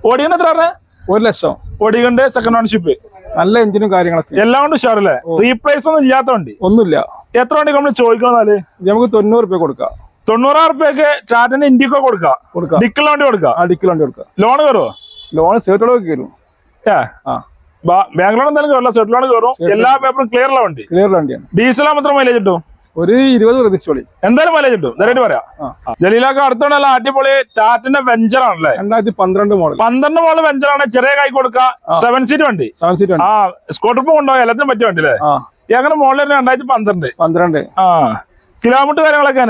Speaker 2: ഓടിയുണ്ട് എത്ര?
Speaker 3: 1 ലക്ഷം
Speaker 2: ഓടിയുണ്ട്. Second ownership.
Speaker 3: നല്ല എഞ്ചിനും കാര്യങ്ങളൊക്കെ
Speaker 2: എല്ലാം കൊണ്ട് ഉഷാറല്ലേ? റീപ്ലേസ് ഒന്നും ഇല്ലാത്ത വണ്ടി.
Speaker 3: ഒന്നുമില്ല.
Speaker 2: എത്ര വണ്ടി നമ്മൾ ചോദിക്കണമെന്നാല്?
Speaker 3: നമുക്ക് 90 രൂപ കൊടുക്കാം.
Speaker 2: 90,000 രൂപയ്ക്ക് ടാറ്റന് ഇൻഡിക്കോ കൊടുക്കാം. ഡിക്കുള്ള വണ്ടി കൊടുക്കാം.
Speaker 3: ഡിക്കുള്ള വണ്ടി കൊടുക്കാം.
Speaker 2: ലോൺ കയറുമോ?
Speaker 3: ലോൺ സേർട്ടുകളൊക്കെ കയറും.
Speaker 2: ബാങ്ക് ലോൺ എന്തായാലും കയറില്ല. സെറ്റ് ലോൺ കയറും. എല്ലാ പേപ്പറും ക്ലിയർ ഉള്ള വണ്ടി.
Speaker 3: ക്ലിയർ വണ്ടിയാണ്.
Speaker 2: ഡീസലാ മാത്രം മൈലേജ് കിട്ടും.
Speaker 3: ഒരു 20 പ്രതീക്ഷിച്ചോളി.
Speaker 2: എന്തായാലും മൈലേജ് കിട്ടും. ധൈര്യമായിട്ട് പറയാം. ജലീലാക്ക് അടുത്തോണ്ടല്ല അടിപൊളി ടാറ്റന്റെ വെഞ്ചർ ആണല്ലേ?
Speaker 3: 2012 മോഡൽ.
Speaker 2: 12 മോഡൽ വെഞ്ചർ ആണ്. ചെറിയ കൈ കൊടുക്കാം. 7 സീറ്റ് വണ്ടി. സ്കൂട്ടർ കൊണ്ടുപോയി എല്ലാത്തിനും പറ്റിയ വണ്ടി അല്ലേ? എങ്ങനെ മോഡൽ 2012. കിലോമീറ്റർ കാര്യങ്ങളൊക്കെ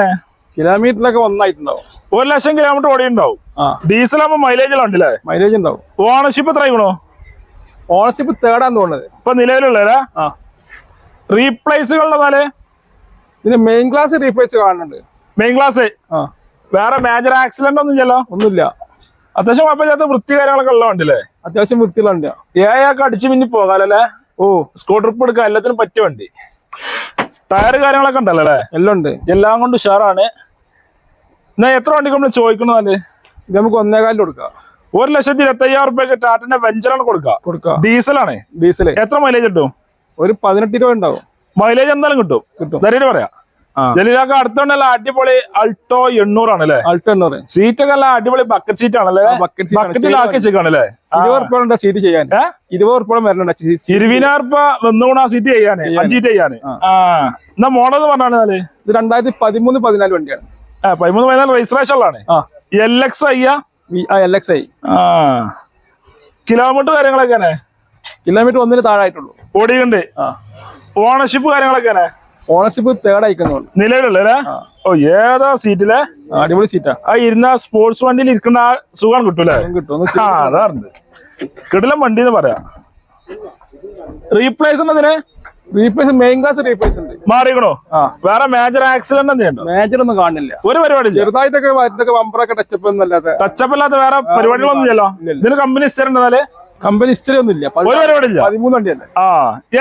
Speaker 3: കിലോമീറ്ററിലൊക്കെ ഒന്നായിട്ടുണ്ടാവും.
Speaker 2: 1 ലക്ഷം കിലോമീറ്റർ ഓടിയുണ്ടാവും. ഡീസൽ ആകുമ്പോ മൈലേജ് ഉണ്ടല്ലേ?
Speaker 3: മൈലേജ് ഉണ്ടാവും.
Speaker 2: ഓണർഷിപ്പ് എത്ര ആയിക്കണോ?
Speaker 3: ഓണർഷിപ്പ് തേർഡാന്ന് തോന്നുന്നത്
Speaker 2: ഇപ്പൊ നിലവിലുള്ള. റീപ്ലേസുകളുടെ
Speaker 3: ഇതിന് മെയിൻ ക്ലാസ് റീപ്ലേസ് കാണുന്നുണ്ട്.
Speaker 2: Main class. വേറെ മേജർ ആക്സിഡന്റ് ഒന്നും ഇല്ലല്ലോ? ഒന്നുമില്ല. അത്യാവശ്യം കുഴപ്പമില്ലാത്ത വൃത്തി കാര്യങ്ങളൊക്കെ ഉള്ള വണ്ടില്ലേ?
Speaker 3: അത്യാവശ്യം വൃത്തിയുള്ള വണ്ടിയാ.
Speaker 2: ഏതൊക്കെ അടിച്ചു മിന്നി പോകാലല്ലേ? സ്കൂട്ടർ ട്രിപ്പ് എടുക്കാൻ എല്ലാത്തിനും പറ്റിയ വണ്ടി. ടയർ കാര്യങ്ങളൊക്കെ ഉണ്ടല്ലോ അല്ലേ? എല്ലാം ഉണ്ട്. എല്ലാം കൊണ്ട് ഉഷാറാണ്. എന്നാ എത്ര വണ്ടി നമ്മൾ ചോദിക്കണത്?
Speaker 3: ഇത് നമുക്ക് 1.25 കൊടുക്കാം.
Speaker 2: 1,25,000 രൂപയ്ക്ക് ടാറ്റന്റെ വെഞ്ചറാണ് കൊടുക്കാം. ഡീസലാണ്.
Speaker 3: ഡീസൽ.
Speaker 2: എത്ര മൈലേജ് കിട്ടും?
Speaker 3: ഒരു 18-20 ഉണ്ടാവും.
Speaker 2: മൈലേജ് എന്തായാലും കിട്ടും. ധൈര്യം പറയാം. ജലീലാക്ക് അടുത്തോണ്ടല്ല അടിപൊളി അൾട്ടോ 800 ആണല്ലേ?
Speaker 3: അൾട്ടോ 800.
Speaker 2: സീറ്റൊക്കെ അല്ല അടിപൊളി ബക്കറ്റ് സീറ്റ് ആണല്ലേ? ബക്കറ്റിലാക്കി വെച്ചേക്കാണല്ലേ?
Speaker 3: 20 രൂപ സീറ്റ് ചെയ്യാൻ. 20 രൂപ വരണുണ്ട്.
Speaker 2: 20,000 രൂപ വന്നുകൂടാ സീറ്റ് ചെയ്യാന്. 5 സീറ്റ് ചെയ്യാന്. എന്നാ മോഡൽ പറഞ്ഞാല്?
Speaker 3: ഇത് 2013-14 വണ്ടിയാണ്.
Speaker 2: 13-14 രജിസ്ട്രേഷൻ ഉള്ളതാണ്.
Speaker 3: LXi.
Speaker 2: കിലോമീറ്റർ കാര്യങ്ങളൊക്കെ?
Speaker 3: കിലോമീറ്റർ 1 താഴായിട്ടുള്ളൂ.
Speaker 2: ഓടിയുണ്ട്. ഓണർഷിപ്പ് കാര്യങ്ങളൊക്കെ?
Speaker 3: ഓണർഷിപ്പ് തേർഡ് അയക്കുന്നുള്ളൂ.
Speaker 2: നിലവിലുള്ളല്ലേ? ഏതാ സീറ്റിലെ?
Speaker 3: അടിപൊളി സീറ്റാ.
Speaker 2: ഇരുന്ന സ്പോർട്സ് വണ്ടിയിൽ ഇരിക്കുന്ന ആ സുഖം കിട്ടൂലേ? അതാണ് കിടിലം വണ്ടി എന്ന് പറയാം. റീപ്ലേസ് ഉണ്ടതിന്?
Speaker 3: റീപ്ലേസ് മെയിൻ ക്ലാസ് റീപ്ലേസ് ഉണ്ട്.
Speaker 2: മാറിക്കണോ? വേറെ മേജർ ആക്സിഡന്റ് എന്തെയുണ്ടോ?
Speaker 3: മേജർ ഒന്നും കാണില്ല.
Speaker 2: ഒരു പരിപാടി
Speaker 3: ചെറുതായിട്ടൊക്കെ വമ്പറൊക്കെ ടച്ചപ്പ് ഒന്നല്ലാതെ.
Speaker 2: ടച്ചപ്പ് അല്ലാത്ത വേറെ പരിപാടികളൊന്നും ഇല്ലല്ലോ? ഇതിന് കമ്പനി ഹിസ്റ്ററി ഉണ്ടെന്നാല്?
Speaker 3: കമ്പനി ഹിസ്റ്ററി ഒന്നും ഇല്ല.
Speaker 2: ഒരു പരിപാടി ഇല്ല.
Speaker 3: 13 വണ്ടിയല്ലേ?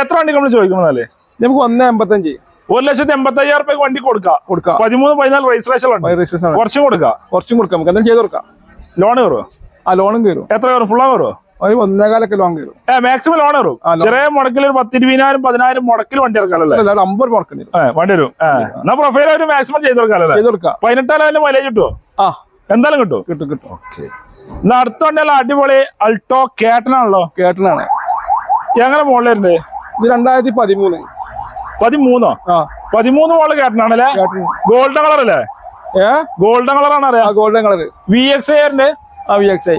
Speaker 2: എത്ര വണ്ടി നമ്മൾ ചോദിക്കണമെന്നാല്?
Speaker 3: നമുക്ക് 1.85.
Speaker 2: 1,85,000 രൂപയ്ക്ക് വണ്ടി കൊടുക്കാം. 13-14 രജിസ്ട്രേഷൻ കുറച്ചും കൊടുക്കാം.
Speaker 3: നമുക്ക് എന്തെങ്കിലും ചെയ്ത് കൊടുക്കാം.
Speaker 2: ലോൺ കയറുമോ?
Speaker 3: ലോണും കയറും.
Speaker 2: എത്ര കയറും? ഫുള്ളാ കയറുമോ?
Speaker 3: 1.25 ലോൺ കയറും.
Speaker 2: മാക്സിമം ലോൺ കയറും. ചെറിയ മുടക്കിൽ ഒരു 10,000-20,000 10,000 മുടക്കിൽ വണ്ടി ഇറക്കാമല്ലേ?
Speaker 3: 50 മുടക്കേണ്ടി
Speaker 2: വണ്ടി വരും. എന്നാ പ്രൊഫൈൽ ഒരു മാക്സിമം ചെയ്ത് കൊടുക്കാമല്ലേ? 18,000 മൈലേജ് കിട്ടുമോ? എന്തായാലും കിട്ടും. ഓക്കെ. എന്നാ അടുത്ത വണ്ടിയല്ല അടിപൊളി അൾട്ടോ കേട്ടനാണല്ലോ?
Speaker 3: കേട്ടനാണ്.
Speaker 2: എങ്ങനെ മോഡലുണ്ട്?
Speaker 3: ഇത് 2013.
Speaker 2: 13? 13 മോഡൽ കേട്ടനാണല്ലേ? ഗോൾഡൻ കളർ അല്ലേ? ഗോൾഡൻ കളർ ആണ്. അറിയാം.
Speaker 3: Golden colour.
Speaker 2: VXi ഉണ്ട്.
Speaker 3: VXi.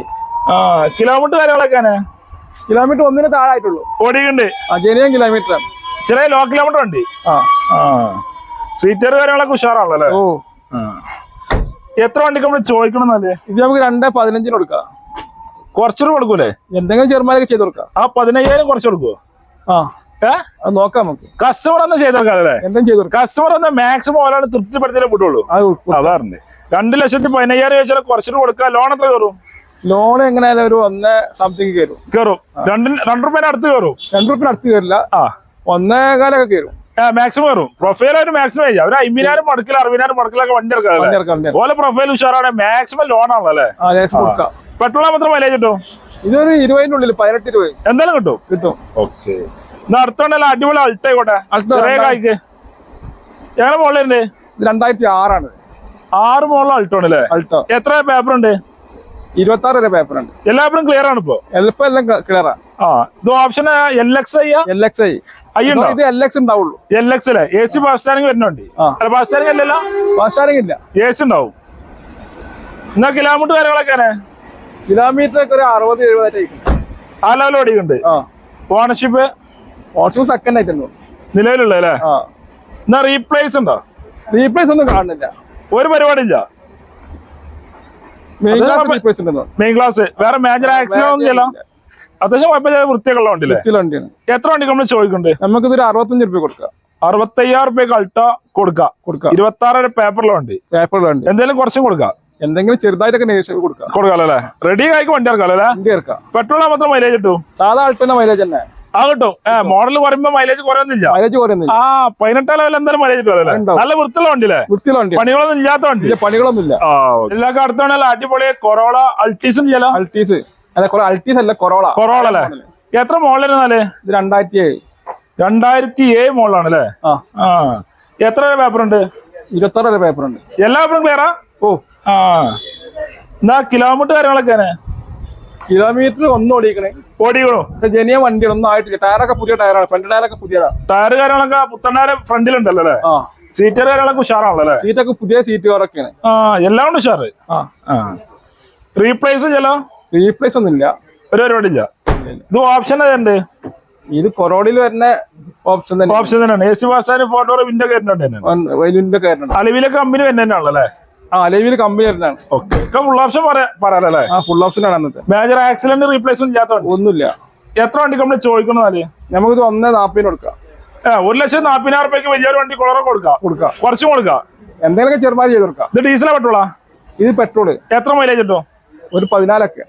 Speaker 2: കിലോമീറ്റർ കാര്യങ്ങളൊക്കെ?
Speaker 3: കിലോമീറ്റർ 1 താഴായിട്ടുള്ളൂ.
Speaker 2: ഓടിയുണ്ട്.
Speaker 3: Genuine kilometre.
Speaker 2: ചെറിയ ലോ കിലോമീറ്റർ വണ്ടി. സീറ്റർ കാര്യങ്ങളൊക്കെ ഉഷാറാണല്ലോ അല്ലേ?
Speaker 3: ഓ
Speaker 2: എത്ര വണ്ടിക്ക് നമ്മൾ ചോദിക്കണമെന്നല്ലേ?
Speaker 3: ഇത് നമുക്ക് 2.15 കൊടുക്കാം.
Speaker 2: കുറച്ചുകൂടെ കൊടുക്കൂലേ?
Speaker 3: എന്തെങ്കിലും ചെറുമാനൊക്കെ ചെയ്ത് കൊടുക്കാം.
Speaker 2: ആ 15,000 കുറച്ച് കൊടുക്കുവോ?
Speaker 3: അത് നോക്കാം നമുക്ക്.
Speaker 2: കസ്റ്റമർ ഒന്ന് ചെയ്ത് കൊടുക്കാം അല്ലേ?
Speaker 3: എന്തെങ്കിലും ചെയ്ത് കൊടുക്കാം.
Speaker 2: കസ്റ്റമർ ഒന്ന് മാക്സിമം ഒരാൾ തൃപ്തിപ്പെടുത്തിയാലേ വിട്ടുള്ളൂ. അതാറുണ്ട്. 2,15,000 ചോദിച്ചാൽ കുറച്ചുകൂടെ കൊടുക്കാം. ലോൺ എത്ര കയറും?
Speaker 3: ലോൺ എങ്ങനെയായാലും ഒരു 1 സംതിങ് കയറും.
Speaker 2: 2 രൂപയുടെ അടുത്ത് കയറും.
Speaker 3: 2 രൂപ അടുത്ത് കയറില്ല. 1.25 കയറും.
Speaker 2: മാക്സിമം കയറും. പ്രൊഫൈലായിട്ട് മാക്സിമം ചെയ്യാം. ഒരു 50,000 മുടക്കിൽ 60,000 മുടക്കിലൊക്കെ വണ്ടി ഇറക്കാം. ഓലെ പ്രൊഫൈൽ ഉഷാറാണ്. മാക്സിമം ലോൺ ആണല്ലോ അല്ലേ? പെട്രോൾ മാത്രം മൈലേജ് കിട്ടും.
Speaker 3: ഇതൊരു 20-നുള്ളിൽ 18-20
Speaker 2: എന്തായാലും കിട്ടും. ഓക്കെ. അടുത്തോണ്ടല്ലോ അടിപൊളി അൾട്ടോ ആയിക്കോട്ടെ. കായ്ക്ക് ഞങ്ങളെ മോളിലുണ്ട്.
Speaker 3: 2006
Speaker 2: 6 മോളിൽ അൾട്ടോ ആണ് അല്ലേ?
Speaker 3: അൾട്ടോ.
Speaker 2: എത്ര പേപ്പർ ഉണ്ട്?
Speaker 3: 26 വരെ പേപ്പർ ഉണ്ട്.
Speaker 2: എല്ലാ പേപ്പറും ക്ലിയർ ആണ് ഇപ്പൊ?
Speaker 3: എല്ലാം ക്ലിയർ ആണ്.
Speaker 2: ഇത് ഓപ്ഷൻ LXi
Speaker 3: ഇത് LX ഉണ്ടാവുള്ളൂ.
Speaker 2: LX അല്ലേ? AC ഫാസ്റ്റ് സ്റ്റാരിംഗ് വരുന്നുണ്ട്. ഫാസ്റ്റ് സ്റ്റാരിംഗ് അല്ലല്ലോ?
Speaker 3: ഫാസ്റ്റ് സ്റ്റാരിംഗ് ഇല്ല.
Speaker 2: AC ഉണ്ടാവും. എന്നാ കിലോമീറ്റർ കാര്യങ്ങളൊക്കെ?
Speaker 3: കിലോമീറ്റർ ഒക്കെ ഒരു 60-70
Speaker 2: ആ ലെവൽ ഓടിക്കുന്നുണ്ട്. ഓണർഷിപ്പ്
Speaker 3: സെക്കൻഡ് ആയിട്ടുണ്ടോ
Speaker 2: നിലവിലുള്ള അല്ലേ? എന്നാ റീപ്ലേസ് ഉണ്ടോ?
Speaker 3: റീപ്ലേസ് ഒന്നും കാണുന്നില്ല.
Speaker 2: ഒരു പരിപാടി ഇല്ല. മെയിൻ ക്ലാസ് വേറെ മേജർ ആക്സിഡന്റ് ഒന്നും ഇല്ലല്ലോ? അത്യാവശ്യം കുഴപ്പമില്ല. വൃത്തിയൊക്കെയുള്ള വണ്ടിയില്ലേ? എത്ര വണ്ടി നമ്മൾ ചോദിക്കുന്നുണ്ട്?
Speaker 3: നമുക്ക് ഇതൊരു 65 രൂപ കൊടുക്കാം.
Speaker 2: 65,000 രൂപയ്ക്ക് അൾട്ടോ കൊടുക്കാം. 26 പേപ്പറിലുണ്ട്. എന്തെങ്കിലും കുറച്ചും കൊടുക്കാം.
Speaker 3: എന്തെങ്കിലും ചെറുതായിട്ടൊക്കെ
Speaker 2: കൊടുക്കാല്ലേ? റെഡി ആയിക്ക് വണ്ടി ഇറക്കാം. പെട്രോൾ മാത്രം മൈലേജ് കിട്ടും.
Speaker 3: സാധാ അൾട്ടോന്റെ മൈലേജ് തന്നെ
Speaker 2: കിട്ടും. മോഡൽ പറയുമ്പോ മൈലേജ് കുറയുന്നില്ല. 18 ലെവൽ എന്തായാലും മൈലേജ് കിട്ടും. നല്ല വൃത്തിയുള്ള വണ്ടിയില്ലേ? പണികളൊന്നും ഇല്ലാത്ത വണ്ടി.
Speaker 3: പണികളൊന്നുമില്ല.
Speaker 2: എല്ലാ അടുത്താണല്ലോ അടിപൊളി കൊറോള അൾട്ടീസും ഇല്ലല്ലോ?
Speaker 3: അൾട്ടീസ് അല്ല കൊറോള
Speaker 2: അല്ലേ? എത്ര മോഡലായിരുന്നാലേ? 2007 മോഡലാണ് അല്ലേ? എത്ര പേപ്പർ ഉണ്ട്?
Speaker 3: 26 വരെ പേപ്പർ ഉണ്ട്.
Speaker 2: എല്ലാ പേപ്പറും ക്ലിയറാ? എന്നാ കിലോമീറ്റർ കാര്യങ്ങളൊക്കെ?
Speaker 3: കിലോമീറ്റർ ഒന്നും ഓടിക്കണോ? ജനിയ വണ്ടിയാണ്. ഒന്നും ആയിട്ടില്ല. ടയറൊക്കെ പുതിയ ടയറാണ്. ഫ്രണ്ട് ടയറൊക്കെ പുതിയതാണ്.
Speaker 2: ടയർ കാര്യങ്ങളൊക്കെ പുത്തനാരെ ഫ്രണ്ടിലുണ്ടല്ലോ അല്ലേ? സീറ്റർ കാര്യങ്ങളൊക്കെ ഉഷാറാണല്ലോ അല്ലേ?
Speaker 3: സീറ്റൊക്കെ പുതിയ സീറ്റ് കവറൊക്കെയാണ്.
Speaker 2: എല്ലാം കൊണ്ട് ഉഷാറ്. റീപ്ലേസ്
Speaker 3: റീപ്ലേസ് ഒന്നും ഇല്ല.
Speaker 2: ഒരു പരിപാടി ഇല്ല. ഇത് ഓപ്ഷൻ ഏതുണ്ട്?
Speaker 3: ഇത് കൊറോഡിൽ വരുന്ന ഓപ്ഷൻ
Speaker 2: തന്നെയാണ്. AC ഫാസ്റ്റ് ഫോട്ടോ വിൻഡോ കയറുന്നുണ്ട്. അലവിലെ കമ്പനി തന്നെയാണല്ലോ അല്ലേ?
Speaker 3: അലവിൽ കമ്പനി വരുന്നതാണ്.
Speaker 2: ഫുൾ ഓപ്ഷൻ പറയാലേ?
Speaker 3: ഫുൾ ഓപ്ഷൻ ആണ്. അന്നത്തെ
Speaker 2: മേജർ ആക്സിഡന്റ് റീപ്ലേസ്
Speaker 3: ഒന്നുമില്ല.
Speaker 2: എത്ര വണ്ടി നമ്മൾ ചോദിക്കണമെന്നാല്?
Speaker 3: നമുക്കിത് 1.40 കൊടുക്കാം.
Speaker 2: 1,40,000 രൂപയ്ക്ക് വലിയൊരു വണ്ടി കളറ കൊടുക്കാം. കുറച്ചും കൊടുക്കാം.
Speaker 3: എന്തെങ്കിലും ചെറുമാരി ചെയ്ത് കൊടുക്കാം.
Speaker 2: ഇത് ഡീസലാ പെട്രോളാ?
Speaker 3: ഇത് പെട്രോള്.
Speaker 2: എത്ര മൈലേജ് കിട്ടും?
Speaker 3: ഒരു 14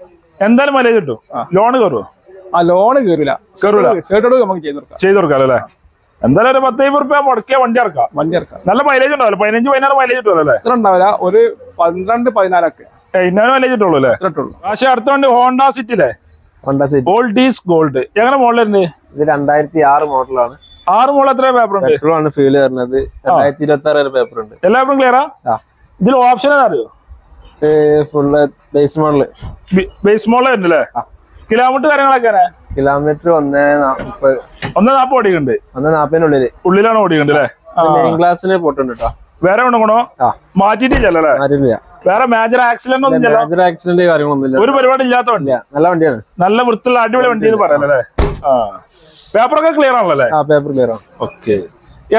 Speaker 2: എന്തായാലും മൈലേജ് കിട്ടും. ലോൺ കയറുമോ?
Speaker 3: ലോണ് കയറില്ല. നമുക്ക് ചെയ്ത് കൊടുക്കാം അല്ലേ?
Speaker 2: എന്തായാലും ഒരു 10,000 രൂപ മുടക്കിയ വണ്ടി ഇറക്കാം. നല്ല മൈലേജ് ഉണ്ടാവില്ല? 15-16 മൈലേജ് കിട്ടുമല്ലോ?
Speaker 3: എത്ര ഉണ്ടാവില്ല? ഒരു 12-14
Speaker 2: ഇന്നാലും മൈലേജ് കിട്ടുള്ളൂ അല്ലേ? പക്ഷെ അടുത്ത വണ്ടി ഹോണ്ട സിറ്റിയില്ലേ? Old is gold. എങ്ങനെ മോഡലുണ്ട്?
Speaker 4: ഇത് 2006 മോഡലാണ്.
Speaker 2: 6 മോഡൽ എത്ര പേപ്പർ ഉണ്ട്?
Speaker 4: പെട്രോളാണ് ഫീൽ വരുന്നത്. 2026 വരെ പേപ്പർ ഉണ്ട്.
Speaker 2: എല്ലാ പേപ്പറും ക്ലിയറാ? ഇതിൽ ഓപ്ഷൻ അറിയോ?
Speaker 4: Full base model.
Speaker 2: Base model വരുന്നല്ലേ? കിലോമീറ്റർ കാര്യങ്ങളൊക്കെ?
Speaker 4: കിലോമീറ്റർ
Speaker 2: 1.40 ഓടിക്കുന്നുണ്ട്.
Speaker 4: 1.40
Speaker 2: ഉള്ളിലാണ് ഓടിക്കുന്നുണ്ട് അല്ലേ?
Speaker 4: മെയിൻ ക്ലാസ്സിന് പോട്ടുണ്ട് കേട്ടോ.
Speaker 2: വേറെ കൊണ്ടോ മാറ്റിട്ടില്ലല്ലേ? വേറെ മേജർ ആക്സിഡന്റ് ഒന്നും
Speaker 4: മേജർ ആക്സിഡന്റ് കാര്യങ്ങളൊന്നുമില്ല.
Speaker 2: ഒരു പരിപാടി ഇല്ലാത്ത വണ്ടി.
Speaker 4: നല്ല വണ്ടിയാണ്.
Speaker 2: നല്ല വൃത്തിയുള്ള അടിപൊളി വണ്ടി എന്ന് പറയാനല്ലേ? പേപ്പറൊക്കെ ക്ലിയർ ആണല്ലോ?
Speaker 4: പേപ്പർ ക്ലിയർ ആണ്.
Speaker 2: ഓക്കെ.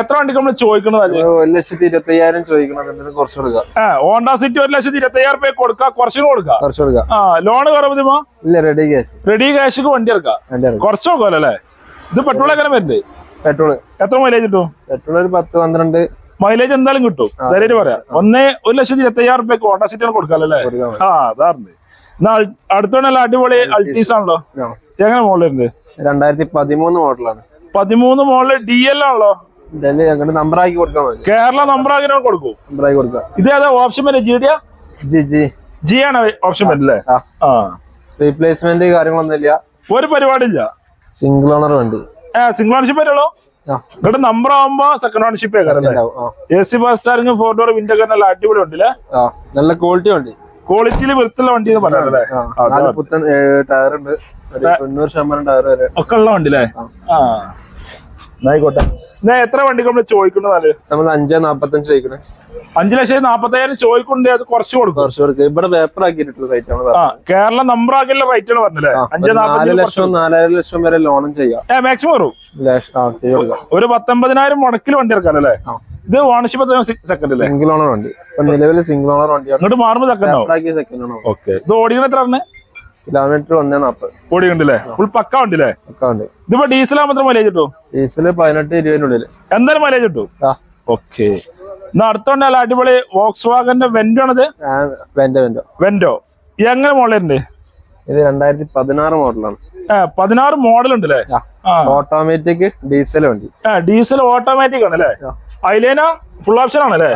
Speaker 2: എത്ര വണ്ടിക്ക് നമ്മൾ ചോദിക്കുന്നത്?
Speaker 4: 1,25,000 ചോദിക്കണം. കുറച്ച് കൊടുക്കാം.
Speaker 2: ഹോണ്ട സിറ്റി 1,25,000 രൂപ കൊടുക്കാം. കുറച്ചും കൊടുക്കാം. ലോൺ കയറുമ്പോ
Speaker 4: ഇല്ല,
Speaker 2: റെഡി ക്യാഷ് വണ്ടി ഇറക്കാം. കുറച്ച് നോക്കാം അല്ലേ? ഇത് പെട്രോൾ എങ്ങനെ വരുന്നുണ്ട്?
Speaker 4: പെട്രോൾ
Speaker 2: എത്ര മൈലേജ് കിട്ടും?
Speaker 4: പെട്രോൾ ഒരു 10-12
Speaker 2: മൈലേജ് എന്തായാലും കിട്ടും. ധൈര്യം പറയാം. 1,25,000 രൂപയ്ക്ക് ഹോണ്ട സിറ്റി കൊടുക്കാം അല്ലേ? അതാറുണ്ട്. എന്നാ അടുത്തോണ്ടല്ല അടിപൊളി അൾട്ടീസ് ആണല്ലോ? എങ്ങനെ മോഡലുണ്ട്?
Speaker 4: 2013 മോഡലാണ്.
Speaker 2: 13 മോഡല് DL ആണല്ലോ?
Speaker 4: നമ്പർ ആക്കി കൊടുക്കാൻ മതി.
Speaker 2: കേരള നമ്പർ ആക്കി കൊടുക്കും. ഇത് ഏതാ ഓപ്ഷൻ വരെ? ജി ആണ് ഓപ്ഷൻ വരില്ലേ?
Speaker 4: റീപ്ലേസ്മെന്റ് കാര്യങ്ങളൊന്നും ഇല്ല.
Speaker 2: ഒരു പരിപാടി ഇല്ല.
Speaker 4: സിംഗിൾ ഓണർ വണ്ടി.
Speaker 2: സിംഗിൾ ഓണർഷിപ്പ് വരുള്ളൂ. ഇവിടെ നമ്പർ ആവുമ്പോ second ownership AC fast സ്റ്റാരിംഗ് 4 door window നല്ല അടിപൊളി വണ്ടിയില്ലേ?
Speaker 4: നല്ല ക്വാളിറ്റി വണ്ടി.
Speaker 2: ക്വാളിറ്റിയിൽ വൃത്തിയുള്ള വണ്ടി എന്ന് പറയാനല്ലേ?
Speaker 4: പുത്തൻ ടയർ ഉണ്ട്. 90% ടയർ വരെ
Speaker 2: ഒക്കെ ഉള്ള വണ്ടി അല്ലേ? എന്നായിക്കോട്ടെ. എന്നാ എത്ര വണ്ടിക്ക് നമ്മള് ചോദിക്കുന്നത്?
Speaker 4: നമ്മൾ 5.45 ചോദിക്കണേ.
Speaker 2: 5,40,000 ചോദിക്കുന്നുണ്ട്. അത് കുറച്ച് കൊടുക്കും.
Speaker 4: കുറച്ച് കൊടുക്കുക. ഇവിടെ പേപ്പർ ആക്കിയിട്ടുള്ള റേറ്റ് ആണ്.
Speaker 2: കേരള നമ്പർ ആക്കിയുള്ള റേറ്റ് ആണ് പറഞ്ഞല്ലേ?
Speaker 4: 4 ലക്ഷം 4.5 ലക്ഷം വരെ ലോണും ചെയ്യാം.
Speaker 2: മാക്സിമം വരും. ഒരു 19,000 മുടക്കിൽ വണ്ടി ഇറക്കാനല്ലേ? ഇത് ഓണർഷിപ്പ് സെക്കൻഡ് അല്ലേ?
Speaker 4: സിംഗിൾ ഓണർ വണ്ടി. ഇപ്പൊ നിലവിൽ സിംഗിൾ ഓണർ വണ്ടിയാണ്.
Speaker 2: ഇങ്ങോട്ട് മാറുമ്പോ
Speaker 4: സെക്കൻഡ് ഓണർ.
Speaker 2: ഓക്കെ. ഇത് ഓടിക്കണ എത്ര
Speaker 4: കിലോമീറ്റർ 1.40
Speaker 2: ഓടിക്കണ്ടല്ലേ? ഫുൾ പക്ക വണ്ടില്ലേ? ഇതിപ്പോ ഡീസലാ മാത്രം മൈലേജ് കിട്ടും?
Speaker 4: ഡീസല് 18-20
Speaker 2: എന്തായാലും മൈലേജ് കിട്ടും. ഓക്കെ. എന്നാ അടുത്തോണ്ടല്ല അടിപൊളി വോക്സ് വാഗന്റെ വെന്റോ ആണത്. വെന്റോ എങ്ങനെ മോഡലുണ്ട്?
Speaker 4: ഇത് 2016 മോഡലാണ്.
Speaker 2: 16 മോഡൽ ഉണ്ടല്ലേ?
Speaker 4: ഓട്ടോമാറ്റിക് ഡീസൽ വണ്ടി.
Speaker 2: ഡീസൽ ഓട്ടോമാറ്റിക് ആണല്ലേ? അതിലേന ഫുൾ ഓപ്ഷൻ ആണല്ലേ?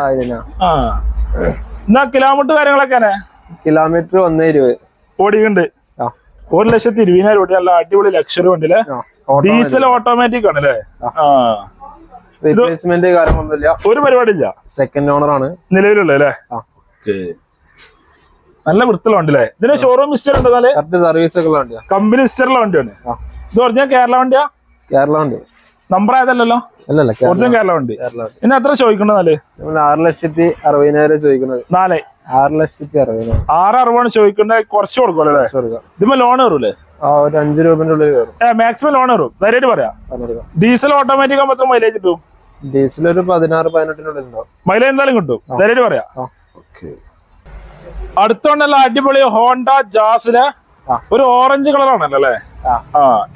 Speaker 2: എന്നാ കിലോമീറ്റർ കാര്യങ്ങളൊക്കെ
Speaker 4: കിലോമീറ്റർ 1.20
Speaker 2: ഓടിക്കുന്നുണ്ട്. 1,20,000 ഓടി. നല്ല അടിപൊളി ലക്ഷറി വണ്ടിയില്ലേ? ഡീസൽ ഓട്ടോമാറ്റിക് ആണല്ലേ?
Speaker 4: റീപ്ലേസ്മെന്റ് കാര്യങ്ങളൊന്നുമില്ല.
Speaker 2: ഒരു പരിപാടി ഇല്ല.
Speaker 4: സെക്കൻഡ് ഓണർ ആണ്
Speaker 2: നിലവിലുള്ളല്ലേ? നല്ല വൃത്തിയുള്ള വണ്ടില്ലേ? ഇതിന് ഷോറൂം ഹിസ്റ്ററി ഉണ്ടോ?
Speaker 4: സർവീസ് ഒക്കെ വണ്ടിയാ.
Speaker 2: കമ്പനി ഹിസ്റ്ററിലുള്ള വണ്ടിയാണ്. ഇത് ഒറിജിനൽ കേരള വണ്ടിയാ?
Speaker 4: കേരള വണ്ടി.
Speaker 2: നമ്പർ ആയതല്ലോ?
Speaker 4: അല്ലല്ല,
Speaker 2: ഒറിജിനൽ കേരള വണ്ടി. ഇന്ന് എത്ര ചോദിക്കണ്ടേ?
Speaker 4: 6,60,000 ചോദിക്കുന്നത്.
Speaker 2: 6,60,000. 6,60,000 ചോദിക്കണ്ടേ? കുറച്ച് കൊടുക്കുമല്ലേ? ഇതിപ്പോ ലോൺ കയറൂലേ?
Speaker 4: ഒരു 5 രൂപന്റെ ഉള്ളിൽ കയറും.
Speaker 2: മാക്സിമം ലോൺ കയറും. ധൈര്യമായിട്ട് പറയാം. ഡീസൽ ഓട്ടോമാറ്റിക് ആകുമ്പോൾ എത്ര മൈലേജ് കിട്ടും?
Speaker 4: ഡീസൽ ഒരു 16-18 ഉണ്ടാവും.
Speaker 2: മൈലേജ് എന്തായാലും കിട്ടും. ധൈര്യമായിട്ട് പറയാം. അടുത്തോണ്ടല്ല അടിപൊളി ഹോണ്ട ജാസിലെ ഒരു ഓറഞ്ച് കളറാണല്ലോ അല്ലേ?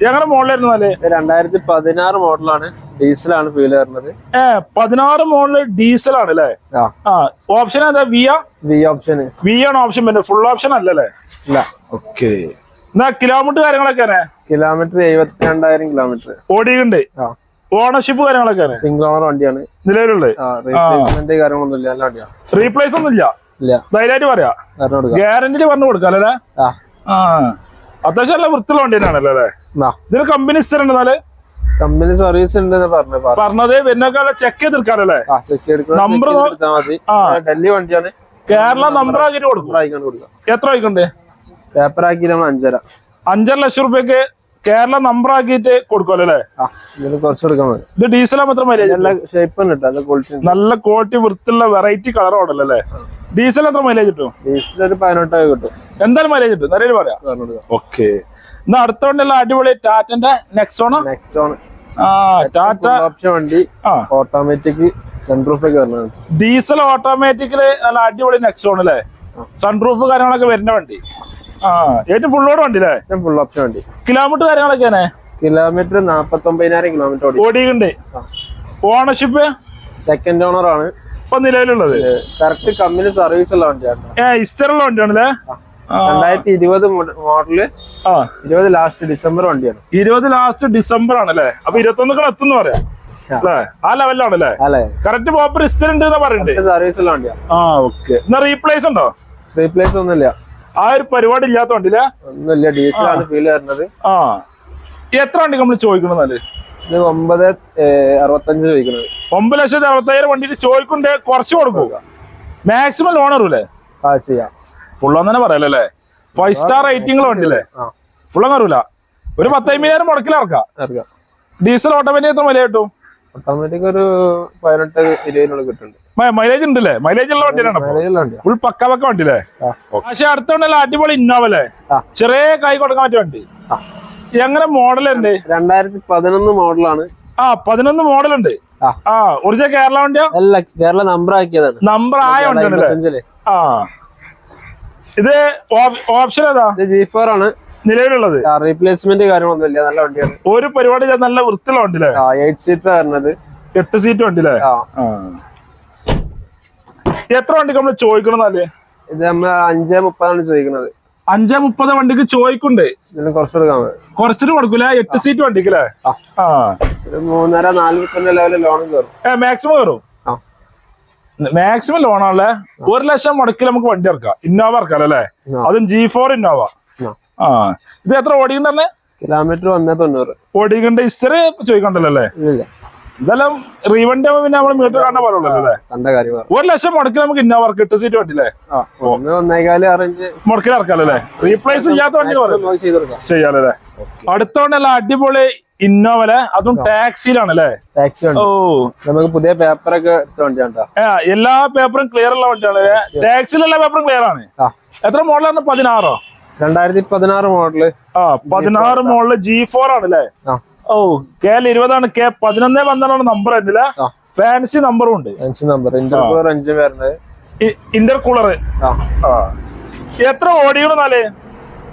Speaker 2: എങ്ങനെ മോഡലായിരുന്നു?
Speaker 4: 2016 മോഡലാണ്. ഡീസലാണ് ഫീൽ വരുന്നത്.
Speaker 2: 16 മോഡല് ഡീസൽ ആണ് അല്ലേ? ഓപ്ഷൻ ഏതാ? V
Speaker 4: option.
Speaker 2: വി ആണ് ഓപ്ഷൻ. പിന്നെ ഫുൾ ഓപ്ഷൻ അല്ലല്ലേ?
Speaker 4: ഇല്ല.
Speaker 2: ഓക്കെ. എന്നാ കിലോമീറ്റർ കാര്യങ്ങളൊക്കെ?
Speaker 4: കിലോമീറ്റർ 72,000 കിലോമീറ്റർ
Speaker 2: ഓടിയുണ്ട്. ഓണർഷിപ്പ് കാര്യങ്ങളൊക്കെ?
Speaker 4: സിംഗിൾ ഓണർ വണ്ടിയാണ്
Speaker 2: നിലവിലുള്ളത്.
Speaker 4: റീപ്ലേസ്മെന്റ് കാര്യങ്ങളൊന്നും ഇല്ല. നല്ല വണ്ടിയാണ്.
Speaker 2: റീപ്ലേസ് ഒന്നും ഇല്ല. ധൈര്യമായിട്ട് പറയാ. ഗ്യാരണ്ടി പറഞ്ഞു കൊടുക്കാം അല്ലേ? അത്യാവശ്യം നല്ല വൃത്തിയുള്ള വണ്ടി തന്നെയാണല്ലോ അല്ലേ? ഇതിന് കമ്പനി ഹിസ്റ്ററി ഉണ്ട്.
Speaker 4: കമ്പനി സർവീസ് ഉണ്ട്
Speaker 2: പറഞ്ഞത്. പിന്നെ ചെക്ക് ചെയ്തെടുക്കാനല്ലേ? നമ്പർ
Speaker 4: ഡൽഹി വണ്ടിയാണ്.
Speaker 2: കേരള നമ്പർ ആക്കിട്ട് കൊടുക്കും. എത്ര വയ്ക്കണ്ടേ?
Speaker 4: പേപ്പർ ആക്കി 5.5
Speaker 2: ലക്ഷം റുപ്യക്ക് കേരള നമ്പർ ആക്കിയിട്ട് കൊടുക്കുമല്ലോ അല്ലേ?
Speaker 4: കുറച്ച് കൊടുക്കാൻ മതി.
Speaker 2: ഇത് ഡീസലാ മാത്രം മൈലേജ്? നല്ല ക്വാളിറ്റി വൃത്തിയുള്ള വെറൈറ്റി കളർ മോഡൽ അല്ലേ? ഡീസൽ എത്ര മൈലേജ് കിട്ടും?
Speaker 4: ഡീസൽ ഒരു 18 കിട്ടും.
Speaker 2: എന്തായാലും മൈലേജ് കിട്ടും. നിലയിൽ പറയാം. ഓക്കെ. എന്നാ അടുത്തോണ്ടല്ല അടിപൊളി ടാറ്റന്റെ നെക്സോൺ. ടാറ്റ
Speaker 4: ഓപ്ഷൻ വണ്ടി. ഓട്ടോമാറ്റിക് സൺറൂഫ് ഒക്കെ വരുന്നത്.
Speaker 2: ഡീസൽ ഓട്ടോമാറ്റിക്കില് നല്ല അടിപൊളി നെക്സോൺ അല്ലേ? സൺറൂഫ് കാര്യങ്ങളൊക്കെ വരുന്ന വണ്ടി. ഏറ്റവും ഫുൾ ഓട് വണ്ടി അല്ലേ?
Speaker 4: ഫുൾ ഓപ്ഷൻ വണ്ടി.
Speaker 2: കിലോമീറ്റർ കാര്യങ്ങളൊക്കെയാണ്?
Speaker 4: കിലോമീറ്റർ 49,000 കിലോമീറ്റർ
Speaker 2: ഓടിയുണ്ട്. ഓണർഷിപ്പ്
Speaker 4: സെക്കൻഡ് ഓണർ ആണ്
Speaker 2: ഇപ്പൊ നിലവിലുള്ളത്.
Speaker 4: കറക്റ്റ് കമ്പനി സർവീസ് ഉള്ള വണ്ടിയാണ്.
Speaker 2: ഹിസ്റ്ററുള്ള വണ്ടിയാണല്ലേ?
Speaker 4: 2020 മോഡല്. 20 ലാസ്റ്റ് ഡിസംബർ വണ്ടിയാണ്.
Speaker 2: 20 ലാസ്റ്റ് ഡിസംബർ ആണല്ലേ? അപ്പൊ 21 എത്തുന്ന പറയാം അല്ലേ? ആ ലെവലിലാണല്ലേ? കറക്റ്റ് പ്രോപ്പർ ഹിസ്റ്ററി ഉണ്ട് പറയുന്നുണ്ട്.
Speaker 4: സർവീസ് ഉള്ള വണ്ടിയാണ്.
Speaker 2: ഓക്കെ. എന്നാ റീപ്ലേസ് ഉണ്ടോ?
Speaker 4: റീപ്ലേസ് ഒന്നുമില്ല.
Speaker 2: ആ ഒരു പരിപാടി ഇല്ലാത്ത വണ്ടിയില്ല?
Speaker 4: ഒന്നുമില്ല. ഡീസലാണ് ഫീൽ വരുന്നത്.
Speaker 2: എത്ര വണ്ടി നമ്മൾ ചോദിക്കണമെന്നാല്?
Speaker 4: 9,65 ചോദിക്കുന്നത്.
Speaker 2: 9,60,000 വണ്ടിയിൽ ചോദിക്കണ്ടേ? കുറച്ച് കൊടുക്കുക. മാക്സിമം ലോൺ അറിയൂലേ?
Speaker 4: ചെയ്യാം.
Speaker 2: ഫുള്ള് തന്നെ പറയാലേ? 5 സ്റ്റാർ റേറ്റിംഗ് വണ്ടിയില്ലേ? ഫുള്ളും അറിയില്ല. ഒരു 15,000 മുടക്കിൽ ഇറക്കാം. ഡീസൽ ഓട്ടോമാറ്റിക് എത്ര മൈലേജ് കിട്ടും?
Speaker 4: ഓട്ടോമാറ്റിക് ഒരു 18-20 കിട്ടുന്നുണ്ട്.
Speaker 2: മൈലേജ് ഉണ്ടല്ലേ? മൈലേജ് ഉള്ള വണ്ടിയാണ്. ഫുൾ പക്ക വണ്ടിയില്ലേ? പക്ഷെ അടുത്തോണ്ടല്ല അടിപൊളി ഇന്നോവ അല്ലേ? ചെറിയ കൈ കൊടുക്കാൻ പറ്റിയ വണ്ടി. എങ്ങനെ മോഡലുണ്ട്?
Speaker 4: 2011 മോഡലാണ്.
Speaker 2: 11 മോഡലുണ്ട്. ഒറിജിനൽ കേരള വണ്ടിയാ?
Speaker 4: അല്ല, കേരള നമ്പർ ആക്കിയതാണ്.
Speaker 2: നമ്പർ ആയ വണ്ടിയാണല്ലേ? ഇത് ഓപ്ഷൻ ഏതാ?
Speaker 4: G4 ആണ്
Speaker 2: നിലവിലുള്ളത്.
Speaker 4: റീപ്ലേസ്മെന്റ് കാര്യങ്ങളൊന്നുമില്ല. നല്ല വണ്ടിയാണ്.
Speaker 2: ഒരു പരിപാടി നല്ല വൃത്തിയുള്ള വണ്ടിയില്ലേ?
Speaker 4: 8 സീറ്റർ വരുന്നത്.
Speaker 2: 8 സീറ്റ് വണ്ടിയില്ലേ? എത്ര വണ്ടിക്ക് നമ്മള് ചോദിക്കണമെന്നല്ലേ?
Speaker 4: ഇത് നമ്മള് 5.30 ചോദിക്കുന്നത്.
Speaker 2: 5.30 വണ്ടിക്ക് ചോദിക്കണ്ടേ?
Speaker 4: കുറച്ച് കൊടുക്കാൻ
Speaker 2: കുറച്ചിട്ട് കൊടുക്കൂല? 8 സീറ്റ് വണ്ടിക്കല്ലേ?
Speaker 4: 3.5-4 ലെവലിൽ ലോൺ കയറും.
Speaker 2: മാക്സിമം കയറും. മാക്സിമം ലോണാണല്ലേ? 1 ലക്ഷം മുടക്കിൽ നമുക്ക് വണ്ടി ഇറക്കാം. ഇന്നോവ ഇറക്കാം അല്ലേ? അതും G4 ഇന്നോവ. ഇത് എത്ര ഓടിക്കണ്ടല്ലേ?
Speaker 4: കിലോമീറ്റർ 190.
Speaker 2: ഓടിക്കണ്ട ഹിസ്റ്ററി ചോദിക്കണ്ടല്ലോ അല്ലേ? ഇതെല്ലാം റീവണ്ടി ആവുമ്പോ പിന്നെ നമ്മള് മീറ്റർ കാണാൻ പറയുള്ളൂ അല്ലേ?
Speaker 4: കണ്ട കാര്യം
Speaker 2: 1 ലക്ഷം മുടക്കിൽ നമുക്ക് ഇന്നോവ 8 സീറ്റ് വണ്ടിയില്ലേ?
Speaker 4: 1.25 അറേഞ്ച്
Speaker 2: മുടക്കിൽ ഇറക്കാല്ലേ? റീപ്ലേസ് ഇല്ലാത്ത വണ്ടി
Speaker 4: ചെയ്ത് കൊടുക്കാം.
Speaker 2: ചെയ്യാലേ? അടുത്തോണ്ടല്ല അടിപൊളി ഇന്നോവലെ, അതും ടാക്സിയിലാണല്ലേ?
Speaker 4: ടാക്സി
Speaker 2: ഓ,
Speaker 4: നമുക്ക് പുതിയ പേപ്പറൊക്കെ എടുത്ത വണ്ടിയാണ്.
Speaker 2: എല്ലാ പേപ്പറും ക്ലിയർ ഉള്ള വണ്ടിയാണ്. ടാക്സിയിൽ എല്ലാ പേപ്പറും ക്ലിയർ ആണ്. എത്ര മോഡലാണ്? 16?
Speaker 4: 2016 മോഡല്.
Speaker 2: 16 മോഡല് G4 ആണല്ലേ? ഓ, KL20 ആണ്. K1112 നമ്പർ ആയിരുന്നില്ല. ഫാൻസി നമ്പറും ഉണ്ട്.
Speaker 4: നമ്പർ ഇന്റർകൂളർ എഞ്ചിൻ വരുന്നത്.
Speaker 2: ഇന്റർകൂളർ. എത്ര ഓടിക്കണെന്നാലേ?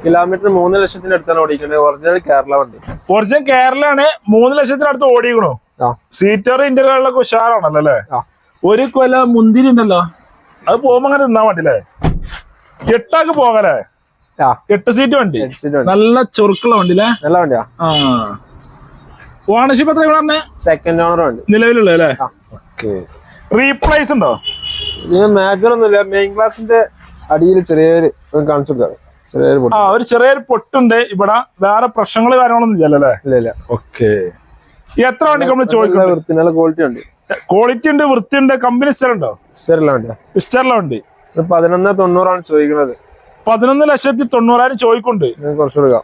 Speaker 4: കിലോമീറ്റർ 3 ലക്ഷത്തിന് അടുത്താണ് ഓടിക്കുന്നത്. ഒറിജിനൽ കേരള വണ്ടി.
Speaker 2: ഒറിജിനൽ കേരളയാണ്. 3 ലക്ഷത്തിനടുത്ത് ഓടിക്കണു. സീറ്റർ ഇന്റർകൂളറിലൊക്കെ ഉഷാറാണല്ലോ അല്ലേ? ഒരു കൊല മുന്തിരി ഉണ്ടല്ലോ, അത് പോകുമ്പോ അങ്ങനെ തിന്നാൻ വേണ്ടില്ലേ? 8 പോകലേ? 8 സീറ്റ് വണ്ടി, നല്ല ചൊറുക്കുള്ള വണ്ടിയില്ലേ?
Speaker 4: നല്ല വണ്ടിയാ.
Speaker 2: ഓണർഷിപ്പ് എത്ര പറഞ്ഞേ?
Speaker 4: സെക്കൻഡ് ഓണർ വണ്ടി
Speaker 2: നിലവിലുള്ള അല്ലേ? റീപ്ലേസ് ഉണ്ടോ?
Speaker 4: ഇതിന് മേജർ ഒന്നുമില്ല. മെയിൻ ക്ലാസിന്റെ അടിയിൽ ചെറിയൊരു കാണിച്ചു കൊടുക്കാം.
Speaker 2: ഒരു ചെറിയൊരു പൊട്ടുണ്ട് ഇവിടെ. വേറെ പ്രശ്നങ്ങൾ കാര്യങ്ങളൊന്നും ഇല്ലല്ലേ?
Speaker 4: ഇല്ല.
Speaker 2: ഓക്കെ. എത്ര വണ്ടി നമ്മൾ ചോദിക്കുന്നത്?
Speaker 4: വൃത്തി ക്വാളിറ്റി ഉണ്ട്.
Speaker 2: ക്വാളിറ്റി ഉണ്ട്, വൃത്തിയുണ്ട്. കമ്പനി സ്ഥലമുണ്ടോ? ഇസ്റ്ററിലെ വണ്ടി
Speaker 4: 1190 ചോദിക്കുന്നത്.
Speaker 2: 11,90,000 ചോദിക്കുന്നുണ്ട്.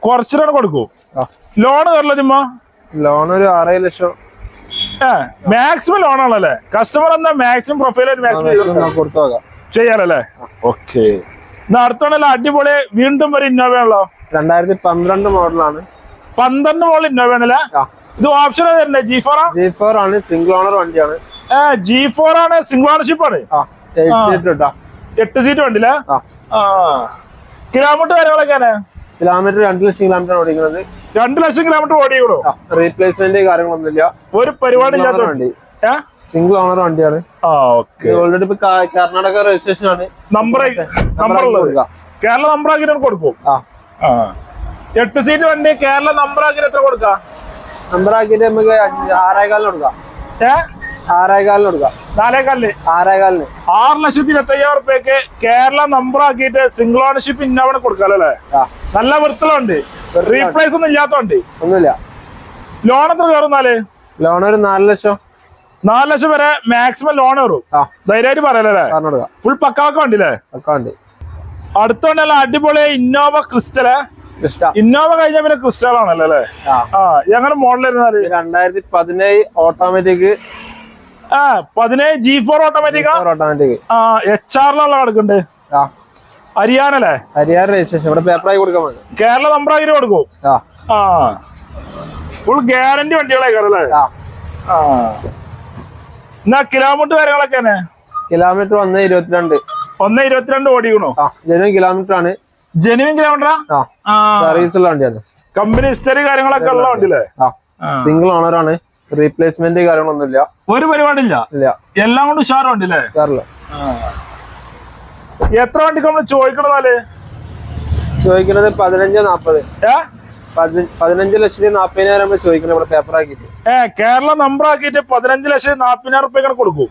Speaker 2: കുറച്ചിട്ടാണ് കൊടുക്കൂ. ലോൺ കയറില്ല?
Speaker 4: ലോൺ ഒരു 6 ലക്ഷം
Speaker 2: മാക്സിമം ലോൺ ആണല്ലേ? കസ്റ്റമർ എന്നാ മാക്സിമം പ്രൊഫൈലായിട്ട് മാക്സിമം
Speaker 4: കൊടുത്തോക്കാം
Speaker 2: ചെയ്യാലല്ലേ? ഓക്കെ. അടുത്തോണ്ടല്ലോ അടിപൊളി വീണ്ടും ഒരു ഇന്നോവ ആണല്ലോ.
Speaker 4: 2012 മോഡലാണ്.
Speaker 2: 12 മോഡൽ ഇന്നോവ ആണല്ലേ? ഇത് ഓപ്ഷൻ തരണ്ടേ? G4
Speaker 4: ആണ്. സിംഗിൾ ഓണർ വണ്ടിയാണ്.
Speaker 2: G4 ആണ്. സിംഗിൾ ഓണർഷിപ്പ് ആണ്. 8 സീറ്റ് വണ്ടിയില്ലേ? കിലോമീറ്റർ കാര്യങ്ങളൊക്കെയാണ്?
Speaker 4: കിലോമീറ്റർ 2 ലക്ഷം കിലോമീറ്റർ ഓടിക്കുന്നത്.
Speaker 2: 2 ലക്ഷം കിലോമീറ്റർ ഓടിക്കണോ?
Speaker 4: റീപ്ലേസ്മെന്റ് കാര്യങ്ങളൊന്നുമില്ല.
Speaker 2: ഒരു പരിപാടി ഇല്ലാത്ത വണ്ടി.
Speaker 4: സിംഗിൾ ഓണർ വണ്ടിയാണ്. ഓൾറെഡി ഇപ്പൊ കർണാടക രജിസ്ട്രേഷൻ ആണ്.
Speaker 2: നമ്പർ കേരള നമ്പർ ആക്കിട്ട് കൊടുക്കും. 8 സീറ്റ് വണ്ടി കേരള നമ്പർ ആക്കിട്ട് എത്ര കൊടുക്കാം?
Speaker 4: നമ്പർ ആക്കിട്ട് നമുക്ക് 6,400 കൊടുക്കാം. 6,400 കൊടുക്കാം.
Speaker 2: 4,400. 6,25,000 കേരള നമ്പർ ആക്കിയിട്ട് സിംഗിൾ ഓണർഷിപ്പ് ഇന്നോവ കൊടുക്കാം അല്ലേ? നല്ല വൃത്തിലുണ്ട്. റീപ്ലേസ് ഒന്നും ഇല്ലാത്തോണ്ട്
Speaker 4: ഒന്നുമില്ല.
Speaker 2: ലോൺ എത്ര കയറുന്നാല്?
Speaker 4: ലോൺ ഒരു 4 ലക്ഷം.
Speaker 2: 4 ലക്ഷം വരെ മാക്സിമം ലോൺ കയറും. ധൈര്യമായിട്ട് പറയല്ലേ? ഫുൾ പക്കാക്ക വണ്ടില്ലേ? അടുത്തോണ്ടല്ല അടിപൊളി ഇന്നോവ ക്രിസ്റ്റല്. ഇന്നോവ കഴിഞ്ഞ പിന്നെ ക്രിസ്റ്റൽ ആണല്ലോ അല്ലേ? എങ്ങനെ മോഡൽ ഇരുന്നാല്?
Speaker 4: 2017 ഓട്ടോമാറ്റിക്.
Speaker 2: 17 G4 automatic. HR കിടക്കുന്നുണ്ട്. ഹരിയാനല്ലേ?
Speaker 4: ഹരിയാന രജിസ്ട്രേഷൻ. ഇവിടെ പേപ്പറായി കൊടുക്കാൻ
Speaker 2: കേരള നമ്പർ ആക്കി കൊടുക്കും. ഫുൾ ഗ്യാരണ്ടി വണ്ടികളായിക്കാറല്ലേ? എന്നാ കിലോമീറ്റർ കാര്യങ്ങളൊക്കെ?
Speaker 4: കിലോമീറ്റർ 1.22.
Speaker 2: 1.22 ഓടിക്കണോ?
Speaker 4: ജെനുവിൻ കിലോമീറ്റർ ആണ്.
Speaker 2: ജെനുവിൻ കിലോമീറ്ററാ?
Speaker 4: സർവീസ് ഉള്ള വണ്ടിയാണ്.
Speaker 2: കമ്പനി ഹിസ്റ്ററി കാര്യങ്ങളൊക്കെ ഉള്ള വണ്ടിയില്ലേ?
Speaker 4: സിംഗിൾ ഓണർ ആണ്. റീപ്ലേസ്മെന്റ് കാര്യങ്ങളൊന്നുമില്ല.
Speaker 2: ഒരു പരിപാടി ഇല്ല. എല്ലാം കൊണ്ട് ഉഷാർ വണ്ടിയില്ലേ? എത്ര വണ്ടിക്ക് നമ്മള് ചോദിക്കണതാല്?
Speaker 4: ചോദിക്കുന്നത് 15-40. 15,40,000 നമ്മൾ ചോദിക്കുന്നത് ഇവിടെ പേപ്പർ ആക്കിട്ട്.
Speaker 2: കേരള നമ്പർ ആക്കിയിട്ട് 15,40,000 കൊടുക്കും.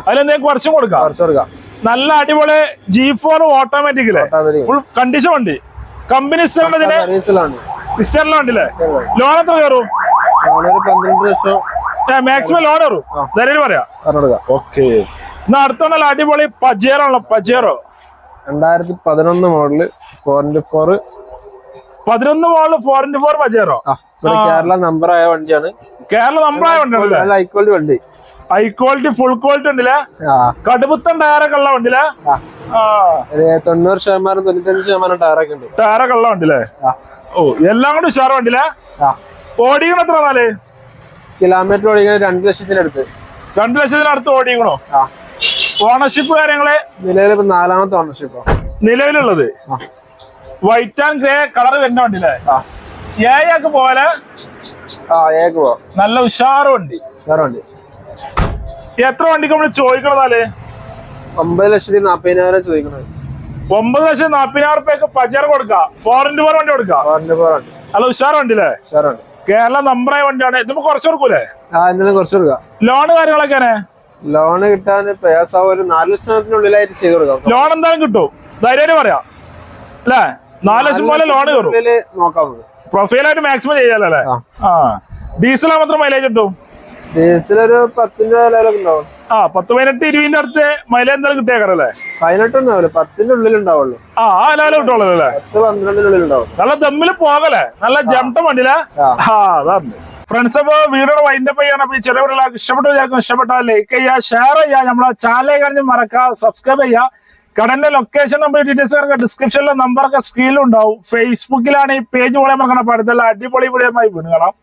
Speaker 2: അതിലെന്തെങ്കിലും കുറച്ചും കൊടുക്കാം. നല്ല അടിപൊളി G4 ഓട്ടോമാറ്റിക്കില്ലേ? ഫുൾ കണ്ടീഷൻ വണ്ടി. കമ്പനി വണ്ടിയില്ലേ? ലോൺ എത്ര കയറും?
Speaker 4: 12 ലക്ഷം
Speaker 2: മാക്സിമം ലോൺ കയറും. ധൈര്യം പറയാം. ഓക്കെ. എന്നാ അടുത്തോണ്ടല്ലോ അടിപൊളി പജേറോ ആണല്ലോ? Pajero
Speaker 4: 2011 model 4x4.
Speaker 2: 11 model 4x4 Pajero.
Speaker 4: Kerala number ആയ വണ്ടിയാണ്.
Speaker 2: കേരള നമ്പർ ആയ വണ്ടിയാണല്ലേ?
Speaker 4: ഹൈ ക്വാളിറ്റി വണ്ടി.
Speaker 2: ഹൈ ക്വാളിറ്റി ഫുൾ ക്വാളിറ്റി ഉണ്ടല്ലേ? കടുപ്പത്തൻ ടയറൊക്കെ ഉള്ള വണ്ടിയില്ലേ?
Speaker 4: 90% 95% ടയറൊക്കെ ഉണ്ട്.
Speaker 2: ടയറൊക്കെ ഉള്ള വണ്ടിയില്ലേ? ഓ, എല്ലാം കൂടി ഉഷാർ വണ്ടിയില്ലേ? ഓടിക്കണ എത്ര നാല്?
Speaker 4: കിലോമീറ്റർ ഓടിക്കുന്നത് 2 ലക്ഷത്തിനടുത്ത്.
Speaker 2: 2 ലക്ഷത്തിനടുത്ത് ഓടിക്കണോ? ഓണർഷിപ്പ് കാര്യങ്ങള്?
Speaker 4: നിലവിൽ 4ാമത്തെ ഓണർഷിപ്പ്
Speaker 2: നിലവിലുള്ളത്. വൈറ്റ് ആൻഡ് ഗ്രേ കളർ വരുന്ന വണ്ടിയില്ലേ? ഏക്ക് പോലെ നല്ല ഉഷാറ് വണ്ടി. എത്ര വണ്ടിക്ക് നമ്മള് ചോദിക്കണതാല്?
Speaker 4: 9,40,000 ചോദിക്കുന്നത്.
Speaker 2: 9,40,000 പജർ കൊടുക്കാം. 4x4 വണ്ടി കൊടുക്കാം. നല്ല ഉഷാർ വണ്ടിയില്ലേ? കേരള നമ്പറായ വണ്ടിയാണ്. ഇതിപ്പോ കുറച്ച് കൊടുക്കൂലേ?
Speaker 4: കുറച്ച് കൊടുക്കാം.
Speaker 2: ലോണ് കാര്യങ്ങളൊക്കെ?
Speaker 4: ലോണ് കിട്ടാൻ പ്രയാസം. ഒരു 4 ലക്ഷത്തിനുള്ളിലായിട്ട് ചെയ്ത് കൊടുക്കാം.
Speaker 2: ലോൺ എന്തായാലും കിട്ടും. ധൈര്യം പറയാം അല്ലേ? 4 ലക്ഷം പോലെ ലോൺ കയറും.
Speaker 4: നോക്കാം.
Speaker 2: പ്രൊഫൈലായിട്ട് മാക്സിമം ചെയ്യാലോ അല്ലേ? ഡീസൽ മാത്രം മൈലേജ് കിട്ടും.
Speaker 4: ഡീസലൊരു 10ന്റെ വിലയിലൊക്കെ ഉണ്ടാവും.
Speaker 2: 10-18-20 അടുത്ത് മൈലേജ് എന്തായാലും കിട്ടിയേക്കാറല്ലേ?
Speaker 4: 18 ഉണ്ടാവില്ല, 10ന്റെ ഉള്ളിൽ ഉണ്ടാവുള്ളൂ.
Speaker 2: ആ ലെവല് കിട്ടുള്ളൂ അല്ലേ?
Speaker 4: 10-12ന്റെ ഉള്ളിൽ ഉണ്ടാവും.
Speaker 2: നല്ല ദമ്മില് പോകലേ, നല്ല ജംട്ട വണ്ടിയിലെ. അതാണ് ഫ്രണ്ട്സ്. അപ്പൊ വീഡിയോ വൈൻഡപ്പ് ചെയ്യണം. അപ്പൊ ഈ ചെറിയ വീഡിയോ ഇഷ്ടപ്പെട്ടാൽ ലൈക്ക് ചെയ്യുക, ഷെയർ ചെയ്യുക, നമ്മളെ ചാനൽ കഴിഞ്ഞ് മറക്കുക, സബ്സ്ക്രൈബ് ചെയ്യുക. കടന്റെ ലൊക്കേഷൻ നമ്പർ ഡീറ്റെയിൽസ് ഡിസ്ക്രിപ്ഷനിലെ നമ്പറൊക്കെ സ്ക്രീനിലും ഉണ്ടാവും. ഫേസ്ബുക്കിലാണ് ഈ പേജ് പോലെ മറക്കണം. അപ്പൊ അടുത്തുള്ള അടിപൊളി വീഡിയോ വീണ്ടും കാണാം.